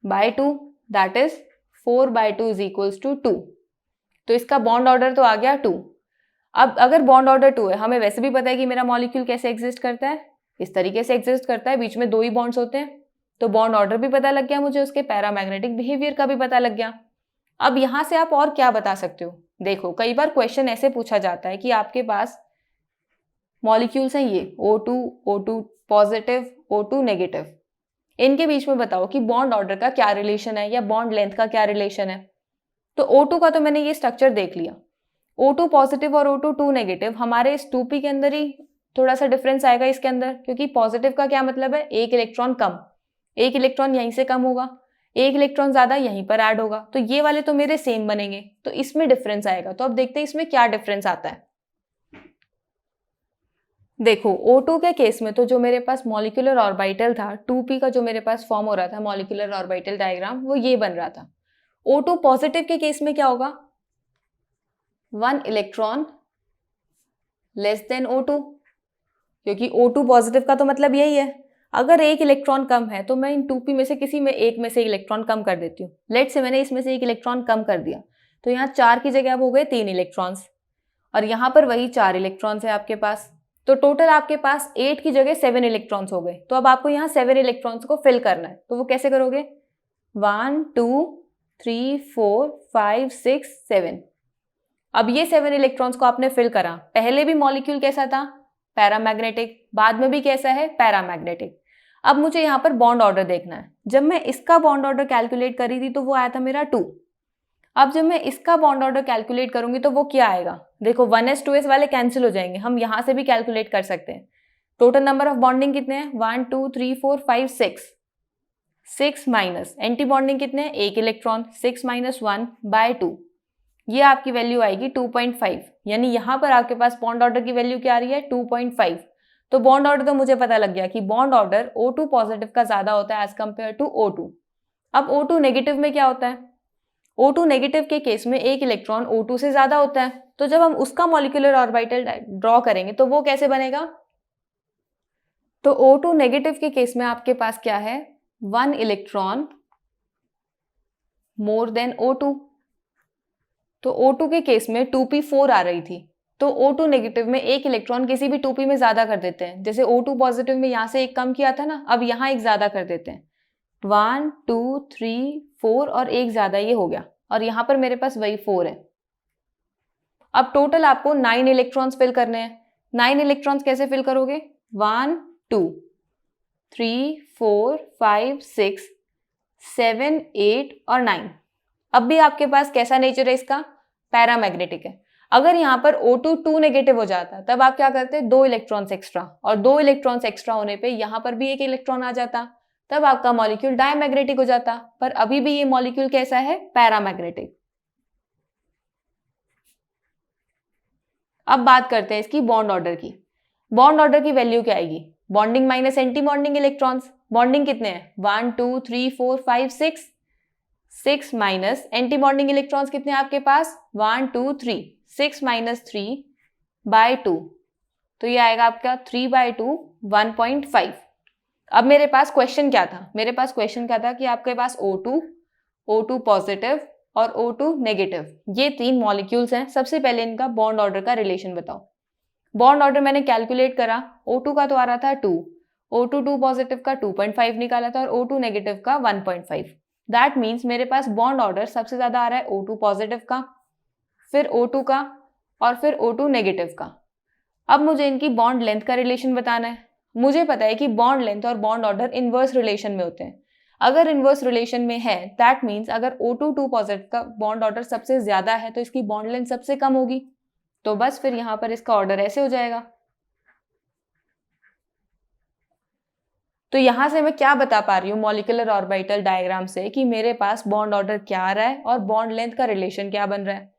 Speaker 1: by 2 that is 4 by 2 is equals to 2। तो इसका बॉन्ड ऑर्डर तो आ गया 2। अब अगर बॉन्ड ऑर्डर 2 है, हमें वैसे भी पता है कि मेरा मॉलिक्यूल कैसे एग्जिस्ट करता है, इस तरीके से एग्जिस्ट करता है, बीच में 2 ही बॉन्ड्स होते हैं, तो बॉन्ड ऑर्डर भी पता लग गया मुझे, उसके पैरामैग्नेटिक बिहेवियर का भी पता लग गया। अब यहाँ से आप और क्या बता सकते हो? देखो, कई बार क्वेश्चन ऐसे पूछा जाता है कि आपके पास मॉलिक्यूल्स हैं ये O2, O2 positive, O2 negative, इनके बीच में बताओ कि बॉन्ड ऑर्डर का क्या रिलेशन है या बॉन्ड लेंथ का क्या रिलेशन है। तो O2 का तो मैंने ये स्ट्रक्चर देख लिया, O2 पॉजिटिव और O2 2 नेगेटिव, हमारे इस 2p के अंदर ही थोड़ा सा डिफरेंस आएगा इसके अंदर, क्योंकि पॉजिटिव का क्या मतलब है, एक इलेक्ट्रॉन कम, एक इलेक्ट्रॉन यहीं से कम होगा, एक इलेक्ट्रॉन ज्यादा यहीं पर ऐड होगा, तो ये वाले तो मेरे सेम बनेंगे, तो इसमें डिफरेंस आएगा। तो अब देखते हैं इसमें क्या डिफरेंस आता है। देखो, O2 के केस में तो जो मेरे पास मॉलिक्यूलर ऑर्बिटल था, 2p का जो मेरे पास फॉर्म हो रहा था मॉलिक्यूलर ऑर्बिटल डायग्राम, वो ये बन रहा था। O2 पॉजिटिव के केस में क्या होगा, 1 इलेक्ट्रॉन लेस देन O2, क्योंकि O2 पॉजिटिव का तो मतलब यही है, अगर एक इलेक्ट्रॉन कम है तो मैं इन 2p में से किसी में एक में से इलेक्ट्रॉन कम कर देती हूँ। लेट से मैंने इसमें से एक इलेक्ट्रॉन कम कर दिया, तो यहाँ 4 की जगह अब हो गए 3 इलेक्ट्रॉन्स, और यहाँ पर वही 4 इलेक्ट्रॉन्स है आपके पास, तो टोटल आपके पास 8 की जगह 7 इलेक्ट्रॉन्स हो गए। तो अब आपको यहाँ 7 इलेक्ट्रॉन्स को फिल करना है, तो वो कैसे करोगे, 1 2 3 4 5 6 7। अब ये 7 इलेक्ट्रॉन्स को आपने फिल करा, पहले भी मॉलिक्यूल कैसा था, पैरामैग्नेटिक, बाद में भी कैसा है, पैरामैग्नेटिक। अब मुझे यहाँ पर बॉन्ड ऑर्डर देखना है। जब मैं इसका बॉन्ड ऑर्डर कैलकुलेट करी थी तो वो आया था मेरा 2। अब जब मैं इसका बॉन्ड ऑर्डर कैलकुलेट करूंगी तो वो क्या आएगा, देखो 1s 2s वाले कैंसिल हो जाएंगे, हम यहां से भी कैलकुलेट कर सकते हैं। टोटल नंबर ऑफ बॉन्डिंग कितने हैं, 1 2 3 4 5 6, 6 माइनस एंटी बॉन्डिंग कितने हैं, एक इलेक्ट्रॉन, 6 माइनस 1 बाय 2, ये आपकी वैल्यू आएगी 2.5, यानी यहां पर आपके पास बॉन्ड ऑर्डर की वैल्यू क्या आ रही है, 2.5। तो बॉन्ड ऑर्डर तो मुझे पता लग गया कि बॉन्ड ऑर्डर O2 पॉजिटिव का ज्यादा होता है एज कंपेयर टू O2। अब O2 नेगेटिव में क्या होता है, O2 नेगेटिव के केस में एक इलेक्ट्रॉन O2 से ज्यादा होता है, तो जब हम उसका मॉलिक्यूलर ऑर्बिटल ड्रॉ करेंगे तो वो कैसे बनेगा, तो O2 नेगेटिव के केस में आपके पास क्या है, 1 इलेक्ट्रॉन मोर देन O2। तो O2 के केस में 2p4 आ रही थी, तो O2 नेगेटिव में एक इलेक्ट्रॉन किसी भी 2p में ज्यादा कर देते हैं, जैसे O2 पॉजिटिव में यहां से एक कम किया था ना, अब यहां एक ज्यादा कर देते हैं, 1 2 3 4 और एक ज्यादा, ये हो गया, और यहां पर मेरे पास वही 4 है। अब टोटल आपको 9 इलेक्ट्रॉन्स फिल करने हैं। 9 इलेक्ट्रॉन्स कैसे फिल करोगे, 1 2 3 4 5 6 7 8 और 9। अब भी आपके पास कैसा नेचर है इसका, पैरामैग्नेटिक है। अगर यहाँ पर O2 2 नेगेटिव हो जाता तब आप क्या करते, 2 इलेक्ट्रॉन्स एक्स्ट्रा, और 2 इलेक्ट्रॉन्स एक्स्ट्रा होने पे यहाँ पर भी एक इलेक्ट्रॉन आ जाता, तब आपका मॉलिक्यूल डायमैग्नेटिक हो जाता। पर अभी भी ये मॉलिक्यूल कैसा है, पैरामैग्नेटिक। अब बात करते हैं इसकी बॉन्ड ऑर्डर की। बॉन्ड ऑर्डर की वैल्यू क्या आएगी, bonding minus anti bonding electrons. Bonding कितने हैं, 1 2 3 4 5 6, 6 माइनस एंटी बॉन्डिंग इलेक्ट्रॉन्स कितने हैं आपके पास, 1 2 3, 6 माइनस 3 बाय 2, तो ये आएगा आपका 3 बाय 2 1.5। अब मेरे पास क्वेश्चन क्या था, मेरे पास क्वेश्चन क्या था कि आपके पास O2 पॉजिटिव और O2 नेगेटिव, ये 3 मॉलिक्यूल्स हैं। सबसे पहले इनका बॉन्ड ऑर्डर का रिलेशन बताओ। बॉन्ड ऑर्डर मैंने कैलकुलेट करा, O2 का तो आ रहा था 2, O2 2 पॉजिटिव का 2.5 निकाला था और O2 नेगेटिव का 1.5। दैट मीन्स मेरे पास बॉन्ड ऑर्डर सबसे ज्यादा आ रहा है O2 पॉजिटिव का, फिर O2 का, और फिर O2 नेगेटिव का। अब मुझे इनकी बॉन्ड लेंथ का रिलेशन बताना है। मुझे पता है कि बॉन्ड लेंथ और बॉन्ड ऑर्डर इनवर्स रिलेशन में होते हैं। अगर इनवर्स रिलेशन में है दैट मीन्स अगर O2 2 पॉजिटिव का बॉन्ड ऑर्डर सबसे ज्यादा है तो इसकी बॉन्ड लेंथ सबसे कम होगी, तो बस फिर यहां पर इसका ऑर्डर ऐसे हो जाएगा। तो यहां से मैं क्या बता पा रही हूँ मॉलिक्यूलर ऑर्बिटल डायग्राम से, कि मेरे पास बॉन्ड ऑर्डर क्या आ रहा है और बॉन्ड लेंथ का रिलेशन क्या बन रहा है।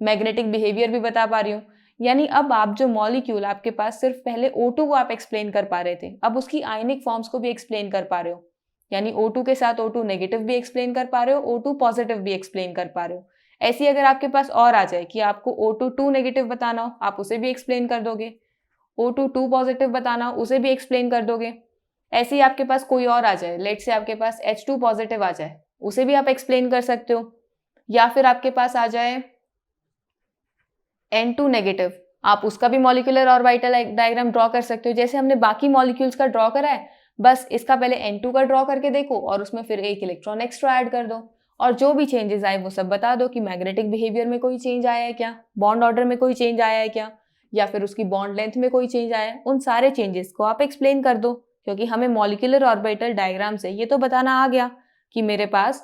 Speaker 1: मैग्नेटिक बिहेवियर भी बता पा रही हूँ, यानी अब आप जो मॉलिक्यूल आपके पास सिर्फ पहले O2 को आप एक्सप्लेन कर पा रहे थे, अब उसकी आयनिक फॉर्म्स को भी एक्सप्लेन कर पा रहे हो, यानी O2 के साथ O2 नेगेटिव भी एक्सप्लेन कर पा रहे हो, O2 पॉजिटिव भी एक्सप्लेन कर पा रहे हो। ऐसी अगर आपके पास और आ जाए कि आपको O2 2 नेगेटिव बताना हो, आप उसे भी एक्सप्लेन कर दोगे, O2 2 पॉजिटिव बताना हो उसे भी एक्सप्लेन कर दोगे। ऐसे ही आपके पास कोई और आ जाए, लेट से आपके पास H2 पॉजिटिव आ जाए, उसे भी आप एक्सप्लेन कर सकते हो, या फिर आपके पास आ जाए N2 नेगेटिव, आप उसका भी मॉलिक्यूलर ऑर्बिटल डायग्राम ड्रॉ कर सकते हो, जैसे हमने बाकी मॉलिक्यूल्स का ड्रॉ करा है। बस इसका पहले N2 का ड्रॉ करके देखो और उसमें फिर एक इलेक्ट्रॉन एक्स्ट्रा ऐड कर दो, और जो भी चेंजेस आए वो सब बता दो कि मैग्नेटिक बिहेवियर में कोई चेंज आया है क्या, बॉन्ड ऑर्डर में कोई चेंज आया है क्या, या फिर उसकी बॉन्ड लेंथ में कोई चेंज आया है। उन सारे चेंजेस को आप एक्सप्लेन कर दो, क्योंकि हमें मॉलिक्यूलर ऑर्बिटल डायग्राम से ये तो बताना आ गया कि मेरे पास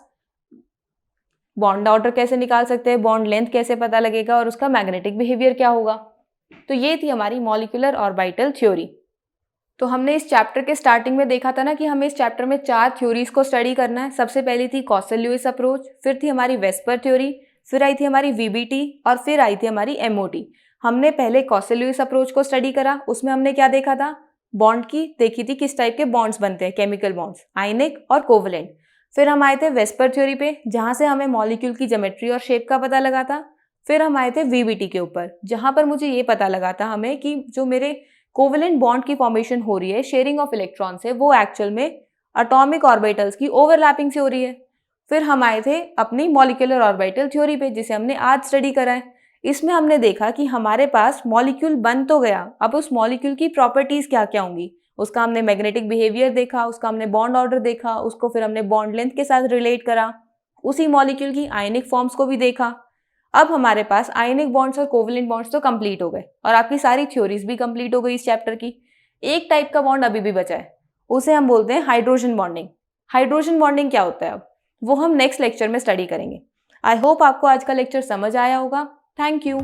Speaker 1: बॉन्ड ऑर्डर कैसे निकाल सकते हैं, बॉन्ड लेंथ कैसे पता लगेगा और उसका मैग्नेटिक बिहेवियर क्या होगा। तो ये थी हमारी मॉलिक्यूलर ऑर्बिटल थ्योरी। तो हमने इस चैप्टर के स्टार्टिंग में देखा था ना कि हमें इस चैप्टर में 4 थ्योरीज को स्टडी करना है। सबसे पहली थी कॉसल-ल्यूइस अप्रोच, फिर थी हमारी वेस्पर थ्योरी, फिर आई थी हमारी वीबीटी और फिर आई थी हमारी एमओटी। हमने पहले कॉसल-ल्यूइस अप्रोच को स्टडी करा। उसमें हमने क्या देखा था, बॉन्ड की देखी थी, किस टाइप के बॉन्ड्स बनते हैं, केमिकल बॉन्ड्स, आयनिक और कोवलेंट। फिर हम आए थे वेस्पर थ्योरी पे, जहां से हमें मॉलिक्यूल की ज्योमेट्री और शेप का पता लगा था। फिर हम आए थे वीबीटी के ऊपर, जहां पर मुझे ये पता लगा था हमें कि जो मेरे कोवेलेंट बॉन्ड की फॉर्मेशन हो रही है शेयरिंग ऑफ इलेक्ट्रॉन से, वो एक्चुअल में एटॉमिक ऑर्बिटल्स की ओवरलैपिंग से हो रही है। फिर हम आए थे अपनी मॉलिक्यूलर ऑर्बिटल थ्योरी पे, जिसे हमने आज स्टडी करा है। इसमें हमने देखा कि हमारे पास मॉलिक्यूल बन तो गया, अब उस मॉलिक्यूल की प्रॉपर्टीज क्या क्या होंगी। उसका हमने मैग्नेटिक बिहेवियर देखा, उसका हमने बॉन्ड ऑर्डर देखा, उसको फिर हमने बॉन्ड लेंथ के साथ रिलेट करा, उसी मॉलिक्यूल की आयनिक फॉर्म्स को भी देखा। अब हमारे पास आयनिक बॉन्ड्स और कोवलेंट बॉन्ड्स तो कंप्लीट हो गए और आपकी सारी थ्योरीज भी कंप्लीट हो गई इस चैप्टर की। एक टाइप का बॉन्ड अभी भी बचा है, उसे हम बोलते हैं हाइड्रोजन बॉन्डिंग। हाइड्रोजन बॉन्डिंग क्या होता है अब, वो हम नेक्स्ट लेक्चर में स्टडी करेंगे। आई होप आपको आज का लेक्चर समझ आया होगा। Thank you.